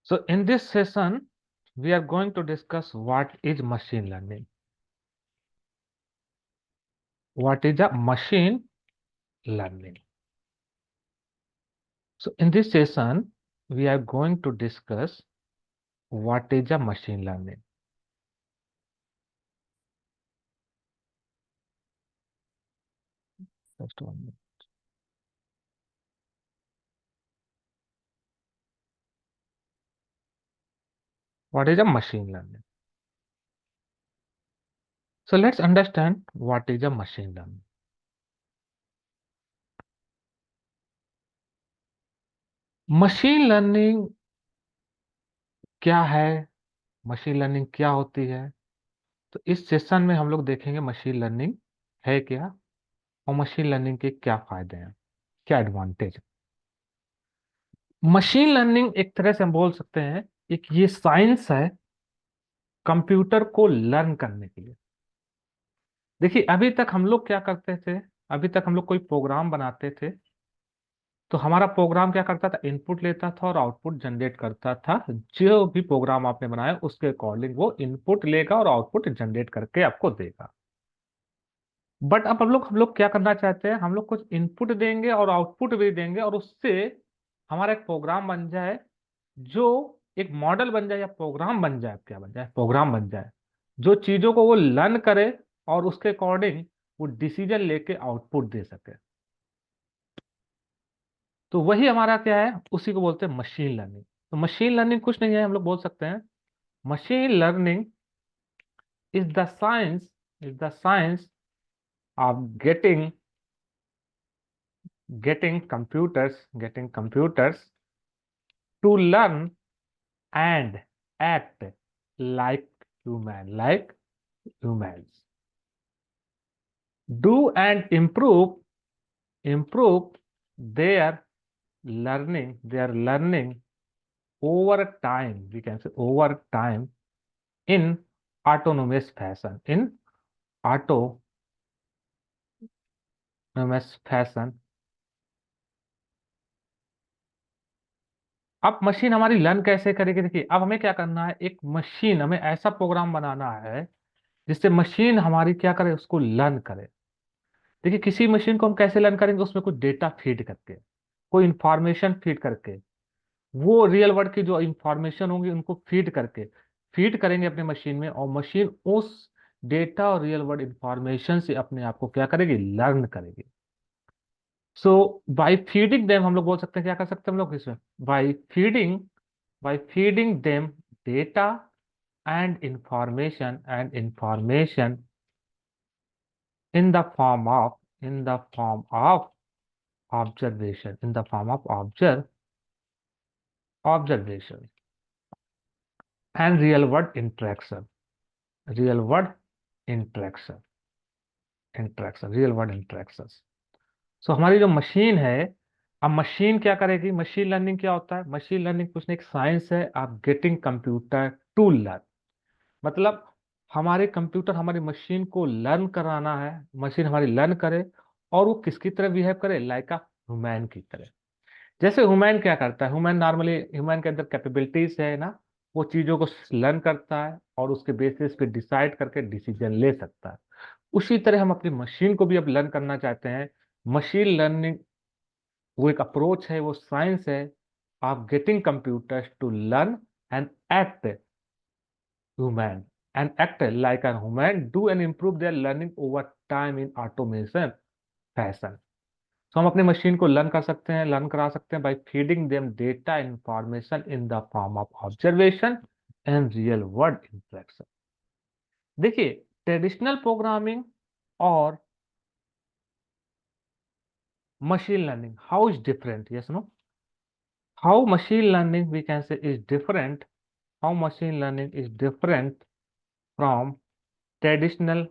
So in this session, we are going to discuss what is machine learning. What is a machine learning? So in this session, we are going to discuss what is a machine learning. Just 1 minute. What is a machine learning? So let's understand what is a machine learning. Machine learning क्या है? Machine learning क्या होती है? तो इस session में हम लोग देखेंगे मशीन लर्निंग है क्या और मशीन लर्निंग के क्या फायदे हैं, क्या एडवांटेज। मशीन लर्निंग एक तरह से हम बोल सकते हैं एक ये साइंस है कंप्यूटर को लर्न करने के लिए। देखिए अभी तक हम लोग क्या करते थे, अभी तक हम लोग कोई प्रोग्राम बनाते थे तो हमारा प्रोग्राम क्या करता था, इनपुट लेता था और आउटपुट जनरेट करता था। जो भी प्रोग्राम आपने बनाया उसके अकॉर्डिंग वो इनपुट लेगा और आउटपुट जनरेट करके आपको देगा। बट अब हम लोग क्या करना चाहते हैं, हम लोग कुछ इनपुट देंगे और आउटपुट भी देंगे और उससे हमारा एक प्रोग्राम बन जाए, जो एक मॉडल बन जाए या प्रोग्राम बन जाए। क्या बन जाए? प्रोग्राम बन जाए जो चीजों को वो लर्न करे और उसके अकॉर्डिंग वो डिसीजन लेके आउटपुट दे सके। तो वही हमारा क्या है, उसी को बोलते हैं मशीन लर्निंग। तो मशीन लर्निंग कुछ नहीं है, हम लोग बोल सकते हैं machine learning is the science, is the science of getting computers to learn and act like humans, do and improve their learning over time, we can say over time, in autonomous fashion, in autonomous fashion। अब machine हमारी learn कैसे करेगी? देखिए अब हमें क्या करना है, एक मशीन, हमें ऐसा प्रोग्राम बनाना है जिससे मशीन हमारी क्या करे, उसको लर्न करे। देखिए किसी मशीन को हम कैसे लर्न करेंगे, उसमें कुछ डेटा फीड करके, कोई इंफॉर्मेशन फीड करके, वो रियल वर्ल्ड की जो इंफॉर्मेशन होंगी उनको फीड करेंगे अपने मशीन में, और मशीन उस डेटा और रियल वर्ल्ड इंफॉर्मेशन से अपने आप को क्या करेगी, लर्न करेगी। सो बाय फीडिंग देम, हम लोग बोल सकते हैं क्या कर सकते हैं हम लोग इसमें, by feeding them data and information in the form of observation, in the form of observation and real world interaction real world interactions। सो हमारी जो मशीन है, अब मशीन क्या करेगी, मशीन लर्निंग क्या होता है, मशीन लर्निंग कुछ नहीं, एक साइंस है आप गेटिंग कंप्यूटर टू लर्न। मतलब हमारे कंप्यूटर हमारी मशीन को लर्न कराना है, मशीन हमारी लर्न करे और वो किसकी तरह बिहेव करे, लाइक अ ह्यूमन की तरह। जैसे ह्यूमन क्या करता है, ह्यूमन नॉर्मली, ह्यूमन के अंदर कैपेबिलिटीज है ना, वो चीजों को लर्न करता है और उसके बेसिस पे डिसाइड करके डिसीजन ले सकता है। उसी तरह हम अपनी मशीन को भी अब लर्न करना चाहते हैं। मशीन लर्निंग वो एक अप्रोच है, वो साइंस है of getting computers to learn and act human act like a human, do and improve their learning over time in automation fashion। तो हम अपने मशीन को लर्न कर सकते हैं, लर्न करा सकते हैं by feeding them data information in the form of observation and real world interaction. देखिए ट्रेडिशनल प्रोग्रामिंग और machine learning, how is different? Yes, no? How machine learning we can say is different? How machine learning is different from traditional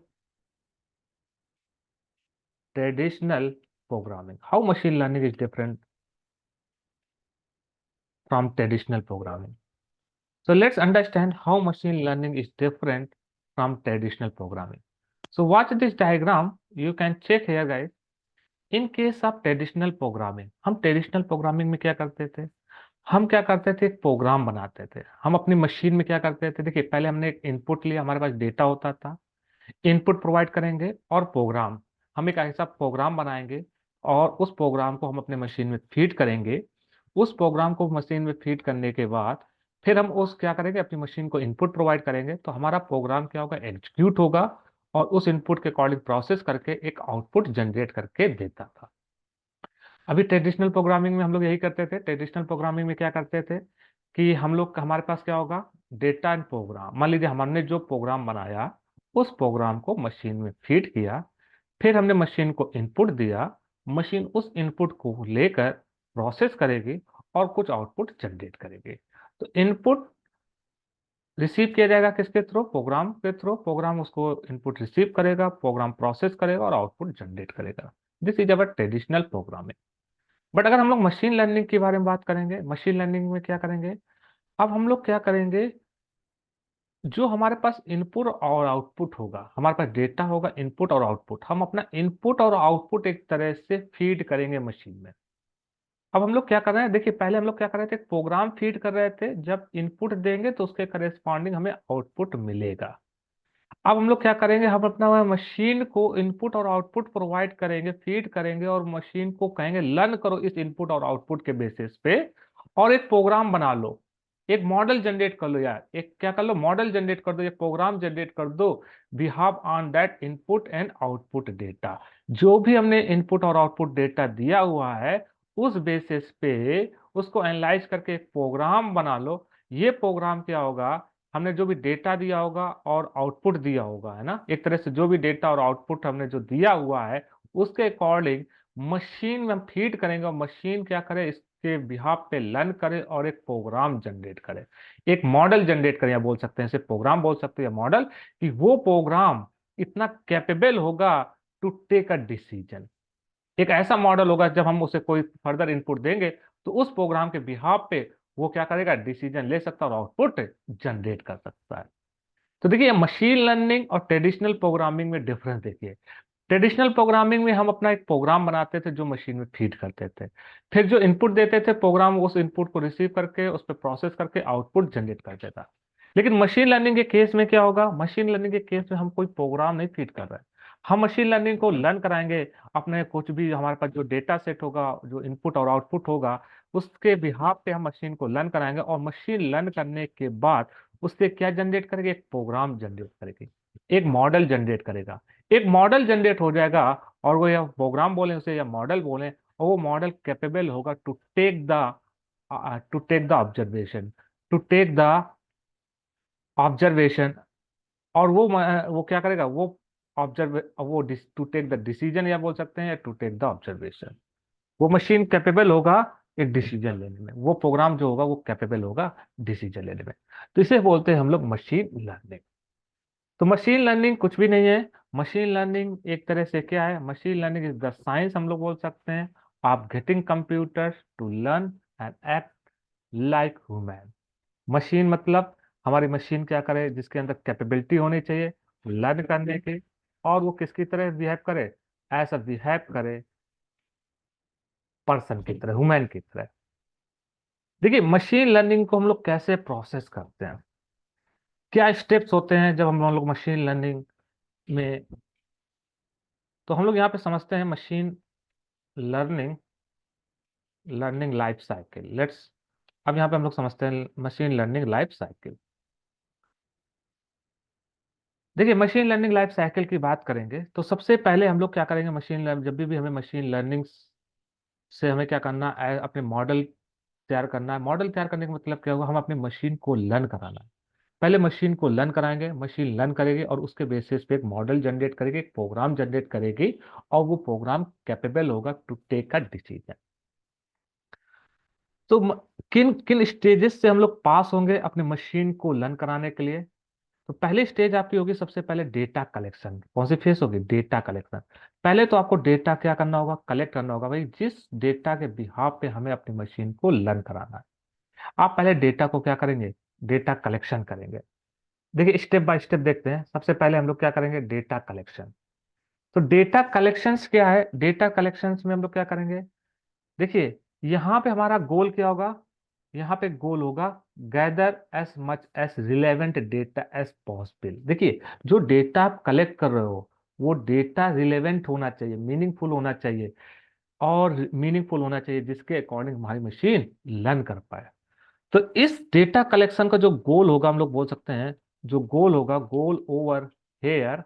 traditional programming? How machine learning is different from traditional programming? So let's understand how machine learning is different from traditional programming. So watch this diagram. You can check here, guys. In case of traditional programming, हम traditional programming में क्या करते थे, हम क्या करते थे, एक प्रोग्राम बनाते थे। हम अपनी मशीन में क्या करते थे, देखिए पहले हमने एक इनपुट लिया, हमारे पास डेटा होता था, इनपुट प्रोवाइड करेंगे और प्रोग्राम, हम एक ऐसा प्रोग्राम बनाएंगे और उस प्रोग्राम को हम अपने मशीन में फीड करेंगे। उस प्रोग्राम को मशीन में फीड करने के बाद फिर हम उस क्या करेंगे, अपनी मशीन को इनपुट प्रोवाइड करेंगे, तो हमारा प्रोग्राम क्या होगा, एग्जीक्यूट होगा और उस इनपुट के अकॉर्डिंग प्रोसेस करके एक आउटपुट जनरेट करके देता था। अभी ट्रेडिशनल प्रोग्रामिंग में हम लोग यही करते थे। ट्रेडिशनल प्रोग्रामिंग में क्या करते थे कि हम लोग, हमारे पास क्या होगा, डेटा एंड प्रोग्राम। मान लीजिए हमने जो प्रोग्राम बनाया उस प्रोग्राम को मशीन में फीड किया, फिर हमने मशीन को इनपुट दिया, मशीन उस इनपुट को लेकर प्रोसेस करेगी और कुछ आउटपुट जनरेट करेगी। तो इनपुट रिसीव किया जाएगा किसके थ्रू, प्रोग्राम के थ्रू। प्रोग्राम उसको इनपुट रिसीव करेगा, प्रोग्राम प्रोसेस करेगा और आउटपुट जनरेट करेगा। This is our traditional programming. But अगर हम लोग मशीन लर्निंग के बारे में बात करेंगे, मशीन लर्निंग में क्या करेंगे, अब हम लोग क्या करेंगे, जो हमारे पास इनपुट और आउटपुट होगा, हमारे पास डेटा होगा, इनपुट और आउटपुट, हम अपना इनपुट और आउटपुट एक तरह से फीड करेंगे मशीन में। अब हम लोग क्या कर रहे हैं, देखिए पहले हम लोग क्या कर रहे थे, प्रोग्राम फीड कर रहे थे, जब इनपुट देंगे तो उसके करेस्पॉन्डिंग हमें आउटपुट मिलेगा। अब हम लोग क्या करेंगे, हम अपना मशीन को इनपुट और आउटपुट प्रोवाइड करेंगे, फीड करेंगे और मशीन को कहेंगे लर्न करो इस इनपुट और आउटपुट के बेसिस पे और एक प्रोग्राम बना लो, एक मॉडल जनरेट कर लो यार, एक क्या कर लो, मॉडल जनरेट कर दो, एक प्रोग्राम जनरेट कर दो बिहाव on that input and output data. जो भी हमने इनपुट और आउटपुट डेटा दिया हुआ है उस बेसिस पे उसको एनालाइज करके एक प्रोग्राम बना लो। ये प्रोग्राम क्या होगा, हमने जो भी डेटा दिया होगा और आउटपुट दिया होगा, है ना, एक तरह से जो भी डेटा और आउटपुट हमने जो दिया हुआ है उसके अकॉर्डिंग मशीन में हम फीड करेंगे और मशीन क्या करे, इसके बिहाफ पे लर्न करे और एक प्रोग्राम जनरेट करे, एक मॉडल जनरेट करे, या बोल सकते हैं इसे प्रोग्राम बोल सकते हैं या मॉडल, कि वो प्रोग्राम इतना कैपेबल होगा टू टेक अ डिसीजन। एक ऐसा मॉडल होगा जब हम उसे कोई फर्दर इनपुट देंगे तो उस प्रोग्राम के बिहाफ पे वो क्या करेगा, डिसीजन ले सकता है और आउटपुट जनरेट कर सकता है। तो देखिए मशीन लर्निंग और ट्रेडिशनल प्रोग्रामिंग में डिफरेंस देखिए। ट्रेडिशनल प्रोग्रामिंग में हम अपना एक प्रोग्राम बनाते थे जो मशीन में फीड करते थे, फिर जो इनपुट देते थे प्रोग्राम उस इनपुट को रिसीव करके उस पर प्रोसेस करके आउटपुट जनरेट कर देता। लेकिन मशीन लर्निंग के केस में क्या होगा, मशीन लर्निंग के केस में हम कोई प्रोग्राम नहीं फीड कर रहे हैं, हम मशीन लर्निंग को लर्न कराएंगे। अपने कुछ भी हमारे पास जो डेटा सेट होगा, जो इनपुट और आउटपुट होगा, उसके बिहाफ पे हम मशीन को लर्न कराएंगे और मशीन लर्न करने के बाद उससे क्या जनरेट करेगी, एक प्रोग्राम जनरेट करेगी, एक मॉडल जनरेट करेगा। एक मॉडल जनरेट हो जाएगा और वो, या प्रोग्राम बोले उसे या मॉडल बोले, और वो मॉडल कैपेबल होगा to take the observation, to take the observation. और वो क्या करेगा, वो ऑब्जर्व वो टू टेक द डिसीजन, या बोल सकते हैं या टू टेक द ऑब्जर्वेशन। वो मशीन कैपेबल होगा एक डिसीजन लेने में, वो प्रोग्राम जो होगा वो कैपेबल होगा डिसीजन लेने में। तो इसे बोलते हैं हम लोग मशीन लर्निंग। तो मशीन लर्निंग कुछ भी नहीं है। मशीन लर्निंग एक तरह से क्या है, machine learning is the science, हम लोग बोल सकते हैं, of getting computers to learn and act like human. Machine मतलब हमारी मशीन क्या करे, जिसके अंदर कैपेबिलिटी होनी चाहिए लर्न करने की, और वो किसकी तरह बिहेव करे, ऐसा बिहेव करे पर्सन की तरह, ह्यूमन की तरह। देखिए मशीन लर्निंग को हम लोग कैसे प्रोसेस करते हैं, क्या स्टेप्स होते हैं जब हम लोग मशीन लर्निंग में। तो हम लोग यहाँ पे समझते हैं machine learning, learning life cycle. Let's, अब यहाँ पे हम लोग समझते हैं मशीन लर्निंग लाइफ साइकिल। देखिए मशीन लर्निंग लाइफ साइकिल की बात करेंगे तो सबसे पहले हम लोग क्या करेंगे, मशीन लर्न जब भी हमें मशीन लर्निंग से हमें क्या करना है, अपने मॉडल तैयार करना है। मॉडल तैयार करने का मतलब क्या होगा, हम अपनी मशीन को लर्न कराना है। पहले मशीन को लर्न कराएंगे, मशीन लर्न करेगी और उसके बेसिस पे एक मॉडल जनरेट करेगी, एक प्रोग्राम जनरेट करेगी, और वो प्रोग्राम कैपेबल होगा टू टेक अ डिसीजन। तो किन किन स्टेजेस से हम लोग पास होंगे अपने मशीन को लर्न कराने के लिए। तो पहली स्टेज आपकी होगी सबसे पहले डेटा कलेक्शन। कौन सी फेस होगी, डेटा कलेक्शन। पहले तो आपको डेटा क्या करना होगा, कलेक्ट करना होगा, भाई जिस डेटा के बिहाफ पे हमें अपनी मशीन को लर्न कराना है। आप पहले डेटा को क्या करेंगे, डेटा कलेक्शन करेंगे। देखिए स्टेप बाय स्टेप देखते हैं। सबसे पहले हम लोग क्या करेंगे, डेटा कलेक्शन। तो डेटा कलेक्शंस क्या है, डेटा कलेक्शंस में हम लोग क्या करेंगे, देखिए यहाँ पे हमारा गोल क्या होगा, यहाँ पे गोल होगा gather as much as relevant data as possible. देखिए, जो डेटा आप कलेक्ट कर रहे हो वो डेटा रिलेवेंट होना चाहिए, मीनिंगफुल होना चाहिए, और मीनिंगफुल होना चाहिए जिसके अकॉर्डिंग हमारी मशीन लर्न कर पाए। तो इस डेटा कलेक्शन का जो गोल होगा, हम लोग बोल सकते हैं जो गोल होगा, goal over here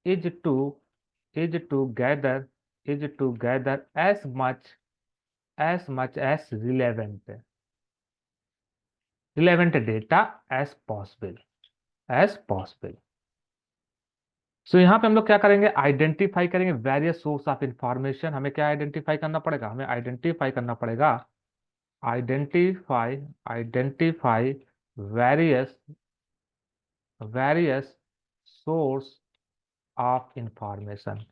is to is to gather is to gather as relevant data as possible. So यहाँ पे हम लोग क्या करेंगे, आइडेंटिफाई करेंगे वेरियस सोर्स ऑफ इंफॉर्मेशन। हमें क्या आइडेंटिफाई करना पड़ेगा, हमें आइडेंटिफाई करना पड़ेगा, identify identify various various source of information.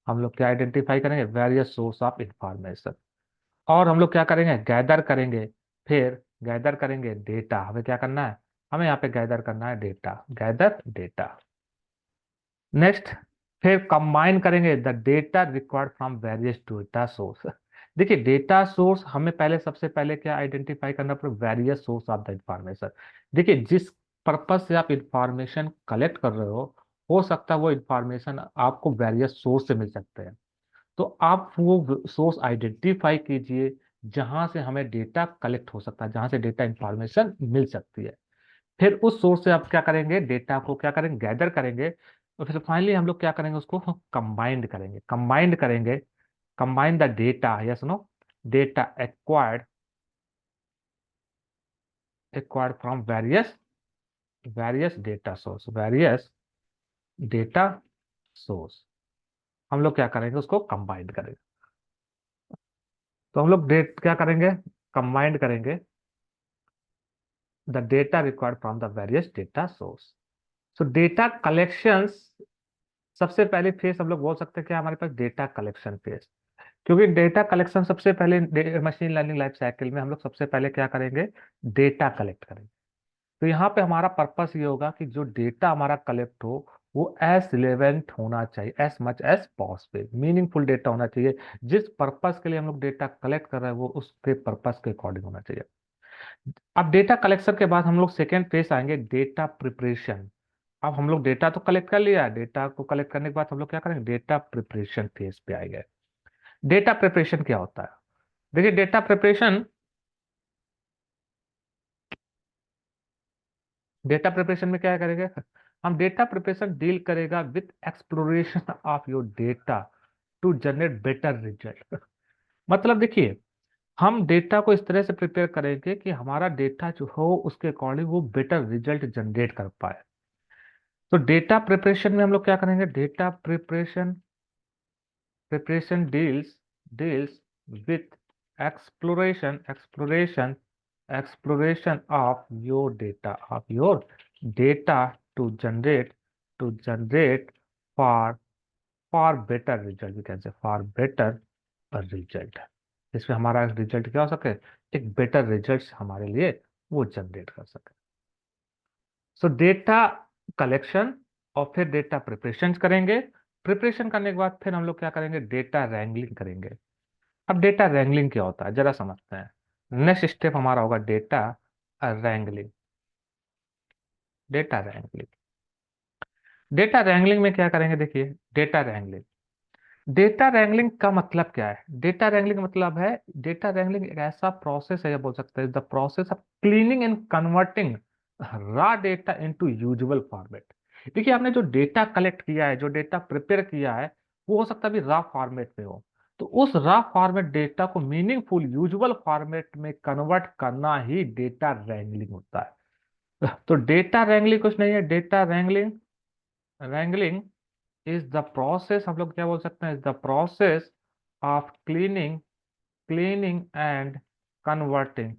हम लोग क्या आइडेंटिफाई करेंगे, वेरियस सोर्स ऑफ इंफॉर्मेशन। और हम लोग क्या करेंगे, गैदर करेंगे। फिर गैदर करेंगे डेटा। हमें क्या करना है, हमें यहाँ पे गैदर करना है डेटा, गैदर डेटा। नेक्स्ट, फिर कंबाइन करेंगे the data required from various data source. देखिए, डेटा सोर्स हमें पहले, सबसे पहले क्या आइडेंटिफाई करना पड़ेगा, various source of the information. देखिए, जिस पर्पज से आप इंफॉर्मेशन कलेक्ट कर रहे हो सकता है वो इंफॉर्मेशन आपको वेरियस सोर्स से मिल सकते हैं। तो आप वो सोर्स आइडेंटिफाई कीजिए जहां से हमें डेटा कलेक्ट हो सकता है, जहां से डेटा इंफॉर्मेशन मिल सकती है। फिर उस सोर्स से आप क्या करेंगे, डेटा को क्या करेंगे, गैदर करेंगे। और फिर फाइनली हम लोग क्या करेंगे, उसको कंबाइंड करेंगे। Combine the data, yes no, data acquired from various various data source. हम लोग क्या करेंगे, उसको कंबाइंड करेंगे। तो हम लोग डेट क्या करेंगे, कंबाइंड करेंगे the data required from the various data source. So data collections, सबसे पहले फेज हम लोग बोल सकते हैं कि हमारे पास डेटा कलेक्शन फेज। क्योंकि डेटा कलेक्शन सबसे पहले मशीन लर्निंग लाइफ साइकिल में हम लोग सबसे पहले क्या करेंगे, डेटा कलेक्ट करेंगे। तो यहाँ पे हमारा पर्पस ये होगा कि जो डेटा हमारा कलेक्ट हो वो एज रिलेवेंट होना चाहिए, as much as possible, meaningful data होना चाहिए। जिस पर्पस के लिए हम लोग डेटा कलेक्ट कर रहे हैं वो उसके पर्पस के अकॉर्डिंग होना चाहिए। अब डेटा कलेक्शन के बाद हम लोग सेकेंड फेज आएंगे, डेटा प्रिपरेशन। अब हम लोग डेटा तो कलेक्ट कर लिया, डेटा को कलेक्ट करने के बाद हम लोग क्या करेंगे, डेटा प्रिपरेशन फेज पे आएंगे। डेटा प्रिपरेशन क्या होता है, देखिए डेटा प्रिपरेशन में क्या करेंगे, हम डेटा प्रिपरेशन डील करेगा with exploration of your data to generate better result. मतलब देखिए, हम डेटा को इस तरह से प्रिपेयर करेंगे कि हमारा डेटा जो हो उसके अकॉर्डिंग वो बेटर रिजल्ट जनरेट कर पाए। तो डेटा प्रिपरेशन में हम लोग क्या करेंगे, data preparation deals with exploration of your data to generate for for better result, we can say for better result. इसमें हमारा रिजल्ट क्या हो सके, एक बेटर रिजल्ट हमारे लिए वो जनरेट कर सके। सो डेटा कलेक्शन, और फिर डेटा प्रिपरेशन करेंगे। प्रिपरेशन करने के बाद फिर हम लोग क्या करेंगे, डेटा रैंगलिंग करेंगे। अब डेटा रैंगलिंग क्या होता है जरा समझते हैं। नेक्स्ट स्टेप हमारा होगा wrangling data wrangling. Data wrangling में क्या करेंगे, देखिए, डेटा रैंगलिंग का मतलब क्या है, डेटा रैंगलिंग मतलब है, डेटा रैंगलिंग एक ऐसा प्रोसेस है, या बोल सकते हैं the process of cleaning and converting raw data into usual format. देखिए, आपने जो डेटा कलेक्ट किया है, जो डेटा प्रिपेयर किया है, वो हो सकता है भी रॉ फॉर्मेट में हो। तो उस रॉ फॉर्मेट डेटा को मीनिंगफुल यूजुअल फॉर्मेट में कन्वर्ट करना ही डेटा रैंगलिंग होता है। तो डेटा रैंगलिंग कुछ नहीं है, data wrangling is the process, हम लोग क्या बोल सकते हैं, is the process of cleaning and converting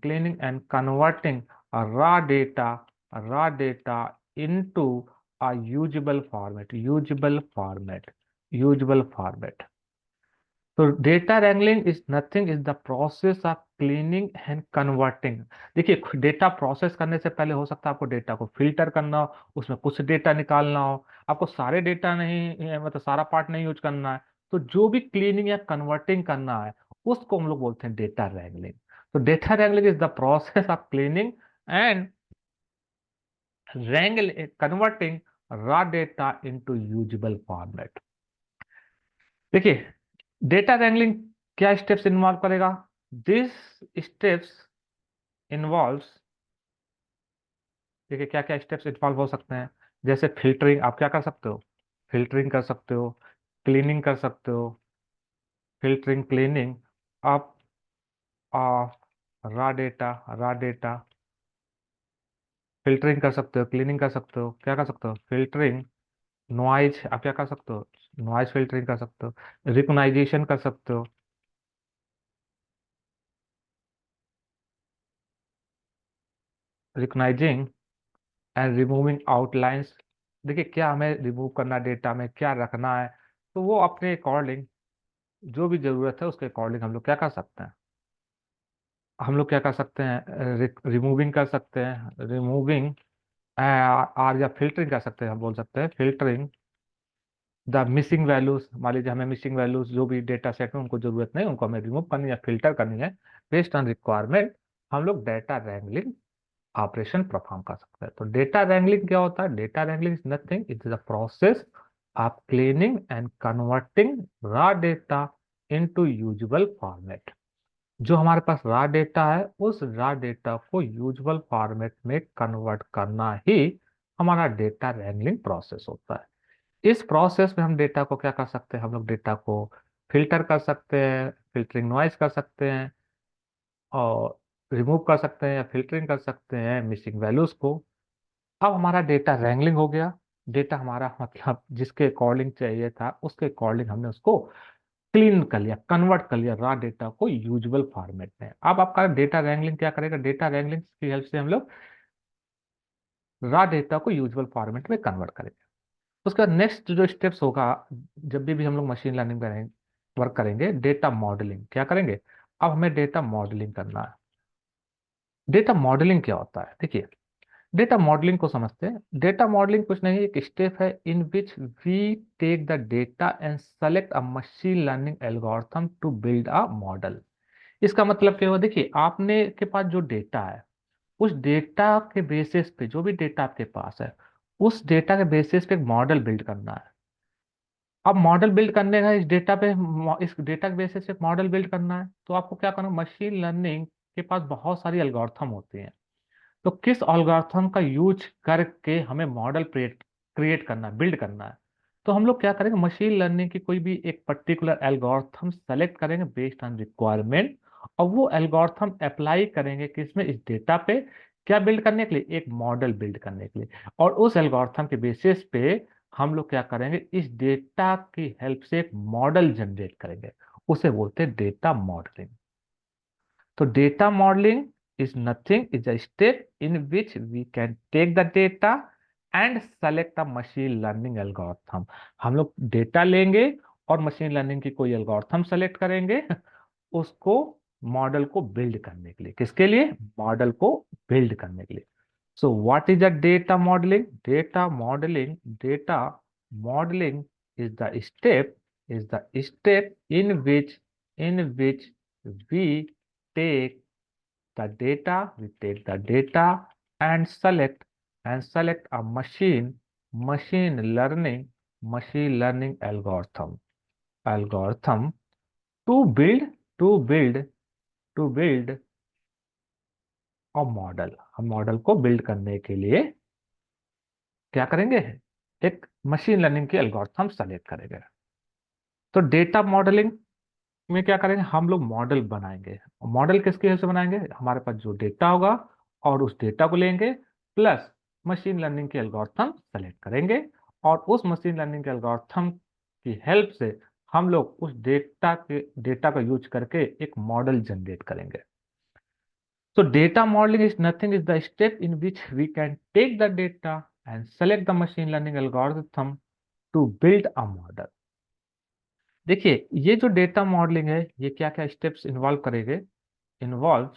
raw data into a usual format. तो data wrangling is nothing is the process of cleaning and converting. देखिए, डेटा प्रोसेस करने से पहले हो सकता है आपको डेटा को फिल्टर करना हो, उसमें कुछ डेटा निकालना हो, आपको सारे डेटा नहीं, मतलब सारा पार्ट नहीं यूज करना है। तो जो भी क्लीनिंग या कन्वर्टिंग करना है उसको हम लोग बोलते हैं डेटा रैंगलिंग। तो data wrangling is the process of cleaning and converting raw data into usable format. देखिए, डेटा रैंगलिंग क्या स्टेप्स इन्वॉल्व करेगा? दिस स्टेप्स इन्वॉल्व्स, देखिए क्या क्या स्टेप्स इन्वॉल्व हो सकते हैं। जैसे फिल्टरिंग, आप क्या कर सकते हो? फिल्टरिंग कर सकते हो, क्लीनिंग कर सकते हो, filtering cleaning of of raw data, filtering कर सकते हो, क्लीनिंग कर सकते हो, क्या कर सकते हो? फिल्टरिंग, नॉइज, आप क्या कर सकते हो? नॉइज फिल्टरिंग कर सकते हो, रिकॉग्नाइजेशन कर सकते हो, रिकॉग्नाइजिंग एंड रिमूविंग आउटलाइंस। देखिए क्या हमें रिमूव करना, डेटा में क्या रखना है, तो वो अपने अकॉर्डिंग जो भी जरूरत है उसके अकॉर्डिंग हम लोग क्या कर सकते हैं, हम लोग क्या कर सकते हैं? रिमूविंग कर सकते हैं, रिमूविंग, और या फिल्टरिंग कर सकते हैं। हम बोल सकते हैं फिल्टरिंग द मिसिंग वैल्यूज। मान लीजिए हमें मिसिंग वैल्यूज जो भी डेटा सेट में उनको जरूरत नहीं, उनको हमें रिमूव करनी है, फिल्टर करनी है। बेस्ड ऑन रिक्वायरमेंट हम लोग डेटा रैंगलिंग ऑपरेशन परफॉर्म कर सकते हैं। तो डेटा रैंगलिंग क्या होता है? Data wrangling is nothing, it is a process of cleaning and converting raw data into usual format. जो हमारे पास रॉ डेटा है उस रॉ डेटा को यूजुअल फॉर्मेट में कन्वर्ट करना ही हमारा डेटा रैंगलिंग प्रोसेस होता है। इस प्रोसेस में हम डेटा को क्या कर सकते हैं? हम लोग डेटा को फिल्टर कर सकते हैं, फिल्टरिंग नॉइज कर सकते हैं, और रिमूव कर सकते हैं या फिल्टरिंग कर सकते हैं मिसिंग वैल्यूज को। अब हमारा डेटा रैंगलिंग हो गया। डेटा हमारा मतलब जिसके अकॉर्डिंग चाहिए था उसके अकॉर्डिंग हमने उसको क्लीन कर लिया, कन्वर्ट कर लिया रॉ डेटा को यूजुअल फॉर्मेट में। अब आपका डेटा रैंगलिंग क्या करेगा? डेटा रैंगलिंग की हेल्प से हम लोग रॉ डेटा को यूजुअल फॉर्मेट में कन्वर्ट करेंगे। उसके बाद नेक्स्ट जो स्टेप्स होगा, जब भी हम लोग मशीन लर्निंग करेंगे, वर्क करेंगे, डेटा मॉडलिंग क्या करेंगे? अब हमें डेटा मॉडलिंग करना है। डेटा मॉडलिंग क्या होता है? देखिए, डेटा मॉडलिंग को समझते हैं। डेटा मॉडलिंग कुछ नहीं, एक स्टेप है in which we take the data and select a machine learning algorithm to build a model. इसका मतलब क्या हुआ? देखिए, आपने के पास जो डेटा है उस डेटा के बेसिस पे, जो भी डेटा आपके पास है उस डेटा के बेसिस पे एक मॉडल बिल्ड करना है। अब मॉडल बिल्ड करने का इस डेटा के बेसिस पे एक मॉडल बिल्ड करना है, तो आपको क्या करना? मशीन लर्निंग के पास बहुत सारी एल्गोरिथम होती हैं। तो किस एल्गोरिथम का यूज करके हमें मॉडल क्रिएट करना है, बिल्ड करना है? तो हम लोग क्या करेंगे? मशीन लर्निंग की कोई भी एक पर्टिकुलर एल्गोरिथम सेलेक्ट करेंगे बेस्ड ऑन रिक्वायरमेंट, और वो एल्गोरिथम अप्लाई करेंगे किसमें? इस डेटा पे। क्या बिल्ड करने के लिए? एक मॉडल बिल्ड करने के लिए। और उस एल्गोरिथम के बेसिस पे हम लोग क्या करेंगे? इस डेटा की हेल्प से एक मॉडल जनरेट करेंगे, उसे बोलते हैं data modelling. So data modeling is nothing, is a step in which we can take the data and select a machine learning algorithm. हम लोग डेटा लेंगे और मशीन लर्निंग की कोई एल्गोरिथम सेलेक्ट करेंगे उसको मॉडल को बिल्ड करने के लिए। किसके लिए? मॉडल को बिल्ड करने के लिए। सो what is a data modelling? Data modelling is the step, in which we take we take the data and select a machine learning algorithm to build to build a model. हम model को build करने के लिए क्या करेंगे? एक machine learning की algorithm select करेंगे। तो डेटा मॉडलिंग में क्या करेंगे? हम लोग मॉडल बनाएंगे। मॉडल किसकी हेल्प से बनाएंगे? हमारे पास जो डेटा होगा और उस डेटा को लेंगे, प्लस मशीन लर्निंग के एल्गोरिथम सेलेक्ट करेंगे, और उस मशीन लर्निंग के एल्गोरिथम की हेल्प से हम लोग उस डेटा का यूज करके एक मॉडल जनरेट करेंगे। So data modeling is nothing, is the step in which we can take the data and select the machine learning algorithm to build a model। देखिए, ये जो डेटा मॉडलिंग है ये क्या क्या स्टेप्स इन्वॉल्व करेंगे? Involve,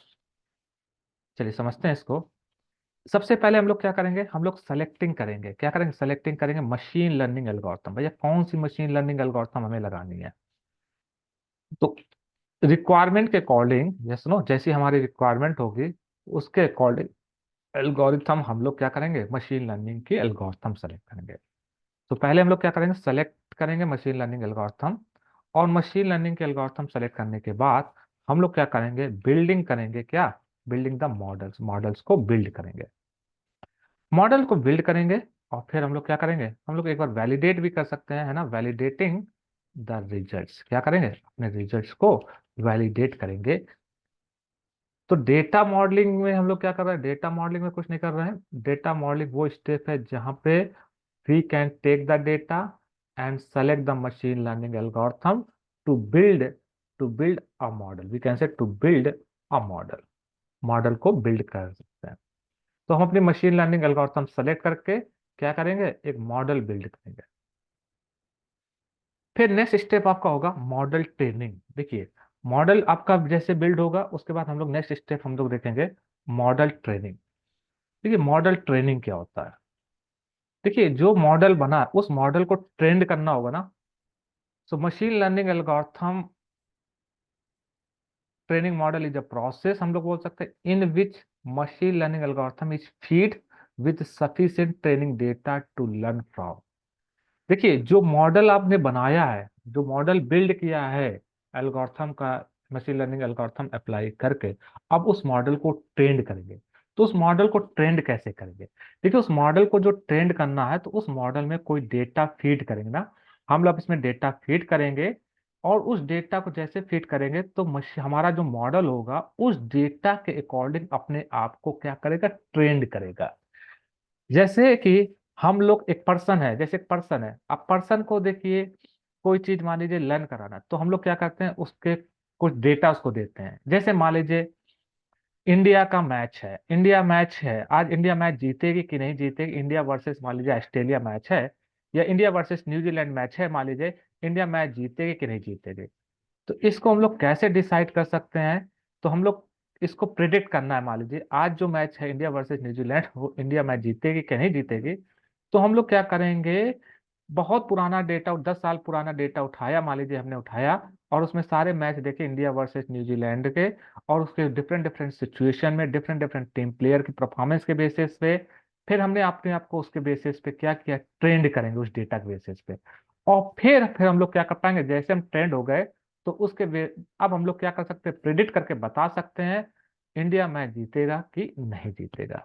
चलिए समझते हैं इसको। सबसे पहले हम लोग क्या करेंगे? हम लोग सेलेक्टिंग करेंगे। क्या करेंगे? सेलेक्टिंग करेंगे मशीन लर्निंग एल्गोरिथम। भैया कौन सी मशीन लर्निंग एल्गोरिथम हमें लगानी है? तो रिक्वायरमेंट के अकॉर्डिंग, यस नो, जैसी हमारी रिक्वायरमेंट होगी उसके अकॉर्डिंग एल्गोरिथम हम लोग क्या करेंगे, मशीन लर्निंग की एल्गोरिथम सेलेक्ट करेंगे। तो पहले हम लोग क्या करेंगे, सेलेक्ट करेंगे मशीन लर्निंग एल्गोरिथम, और मशीन लर्निंग के एल्गोरिथम सेलेक्ट करने के बाद हम लोग क्या करेंगे, बिल्डिंग करेंगे, क्या, बिल्डिंग द मॉडल्स, मॉडल्स को बिल्ड करेंगे। मॉडल को बिल्ड करेंगे और फिर हम लोग क्या करेंगे, हम लोग एक बार वैलिडेट भी कर सकते हैं, है ना, वैलिडेटिंग द रिजल्ट्स, क्या करेंगे, अपने रिजल्ट्स को वैलिडेट करेंगे। तो डेटा मॉडलिंग में हम लोग क्या कर रहे हैं, डेटा मॉडलिंग में कुछ नहीं कर रहे हैं। डेटा मॉडलिंग वो स्टेप है जहां पे we can take the data and select the machine learning algorithm to build, to build a model, we can say to build a model, model को बिल्ड कर सकते हैं। तो हम अपनी मशीन लर्निंग एल्गोरिथम सेलेक्ट करके क्या करेंगे, एक मॉडल बिल्ड करेंगे। फिर नेक्स्ट स्टेप आपका होगा मॉडल ट्रेनिंग। देखिए, मॉडल आपका जैसे बिल्ड होगा उसके बाद हम लोग नेक्स्ट स्टेप हम लोग देखेंगे मॉडल ट्रेनिंग। देखिए, मॉडल ट्रेनिंग क्या होता है, देखिए जो मॉडल बना उस मॉडल को ट्रेंड करना होगा ना। So machine learning algorithm training model is a process, हम लोग बोल सकते हैं, in which machine learning algorithm is feed with sufficient training data to learn from. देखिए, जो मॉडल आपने बनाया है, जो मॉडल बिल्ड किया है एल्गोरिथम का, मशीन लर्निंग एल्गोरिथम अप्लाई करके, अब उस मॉडल को ट्रेंड करेंगे। तो उस मॉडल को ट्रेंड कैसे करेंगे, देखिए उस मॉडल को जो ट्रेंड करना है तो उस मॉडल में कोई डेटा फीड करेंगे ना, हम लोग इसमें डेटा फीड करेंगे। और उस डेटा को जैसे फीड करेंगे तो हमारा जो मॉडल होगा उस डेटा के अकॉर्डिंग अपने आप को क्या करेगा, ट्रेंड करेगा। जैसे कि हम लोग, एक पर्सन है, जैसे एक पर्सन है, अब पर्सन को देखिए कोई चीज मान लीजिए लर्न कराना, तो हम लोग क्या करते हैं, उसके कुछ डेटा उसको देते हैं। जैसे मान लीजिए इंडिया का मैच है, इंडिया मैच है, आज इंडिया मैच जीतेगी कि नहीं जीतेगी, इंडिया वर्सेस मान लीजिए ऑस्ट्रेलिया मैच है, या इंडिया वर्सेस न्यूजीलैंड मैच है, मान लीजिए इंडिया मैच जीतेगी कि नहीं जीतेगी। तो इसको हम लोग कैसे डिसाइड कर सकते हैं, तो हम लोग इसको प्रिडिक्ट करना है, मान लीजिए आज जो मैच है इंडिया वर्सेस न्यूजीलैंड, वो इंडिया मैच जीतेगी कि नहीं जीतेगी। तो हम लोग क्या करेंगे, बहुत पुराना डेटा, 10 साल पुराना डेटा उठाया, मान लीजिए हमने उठाया, और उसमें सारे मैच देखे इंडिया वर्सेस न्यूजीलैंड के, और उसके डिफरेंट डिफरेंट सिचुएशन में डिफरेंट डिफरेंट टीम प्लेयर की परफॉर्मेंस के बेसिस पे, फिर हमने अपने आप को उसके बेसिस पे क्या किया, ट्रेंड करेंगे उस डेटा के बेसिस पे। और फिर हम लोग क्या कर पाएंगे, जैसे हम ट्रेंड हो गए तो अब हम लोग क्या कर सकते हैं, प्रिडिक्ट करके बता सकते हैं इंडिया मैच जीतेगा कि नहीं जीतेगा।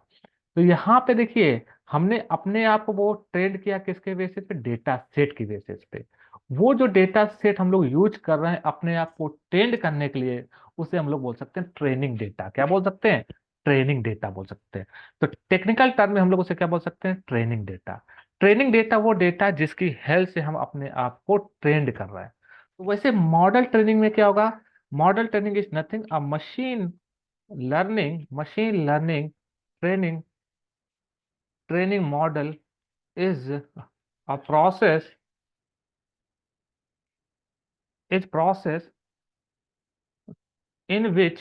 तो यहाँ पे देखिए, हमने अपने आप को वो ट्रेंड किया किसके बेसिस पे, डेटा सेट की बेसिस पे। वो जो डेटा सेट हम लोग यूज कर रहे हैं अपने आप को ट्रेंड करने के लिए, उसे हम लोग बोल सकते हैं ट्रेनिंग डेटा। क्या बोल सकते हैं, ट्रेनिंग डेटा बोल सकते हैं। तो टेक्निकल टर्म में हम लोग उसे क्या बोल सकते हैं, ट्रेनिंग डेटा। ट्रेनिंग डेटा वो डेटा जिसकी हेल्प से हम अपने आप को ट्रेंड कर रहे हैं। तो वैसे मॉडल ट्रेनिंग में क्या होगा, model training is nothing a machine learning training, training model is a process in which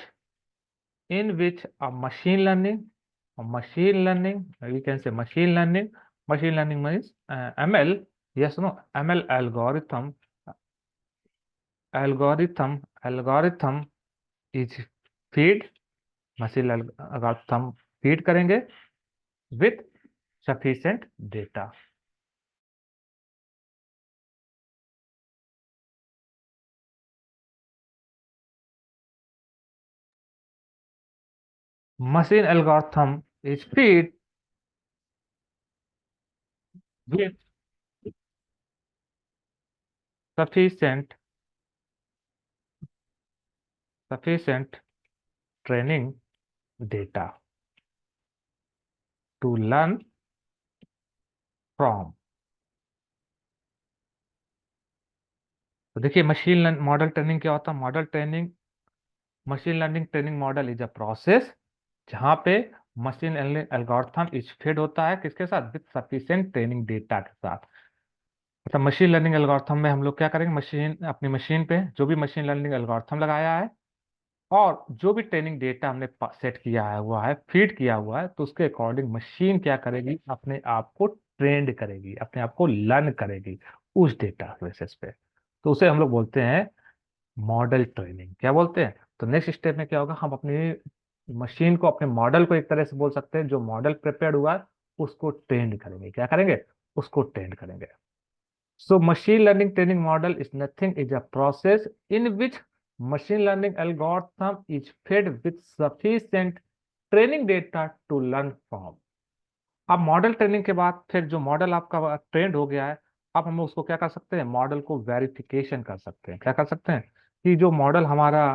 a machine learning, we can say machine learning means ML, yes, no, ML algorithm is feed, machine algorithm feed करेंगे with sufficient data। Machine algorithm is feed with sufficient sufficient training data to learn from। तो देखिए, machine model training क्या होता है, model training, machine learning training model is a process जहां पे machine learning algorithm is fed होता है किसके साथ, विद सफिशिएंट ट्रेनिंग डेटा के साथ। मतलब मशीन लर्निंग एल्गोरिथम में हम लोग क्या करेंगे, मशीन, अपनी मशीन पे जो भी मशीन लर्निंग एल्गोरिथम लगाया है और जो भी ट्रेनिंग डेटा हमने सेट किया है हुआ है, फीड किया हुआ है, तो उसके अकॉर्डिंग मशीन क्या करेगी, अपने आप को ट्रेंड करेगी, अपने आप को लर्न करेगी उस डेटा बेसिस पे। तो उसे हम लोग बोलते हैं मॉडल ट्रेनिंग क्या बोलते हैं। तो नेक्स्ट स्टेप में क्या होगा, हम अपनी मशीन को, अपने मॉडल को एक तरह से बोल सकते हैं, जो मॉडल प्रिपेयर्ड हुआ है उसको ट्रेंड करेंगे। क्या करेंगे, उसको ट्रेंड करेंगे। So machine learning training model is nothing, is a process in which machine learning algorithm is fed with sufficient training data to learn from। अब मॉडल ट्रेनिंग के बाद फिर जो मॉडल आपका ट्रेंड हो गया है, अब हम उसको क्या कर सकते हैं, मॉडल को वेरिफिकेशन कर सकते हैं। क्या कर सकते हैं कि जो मॉडल हमारा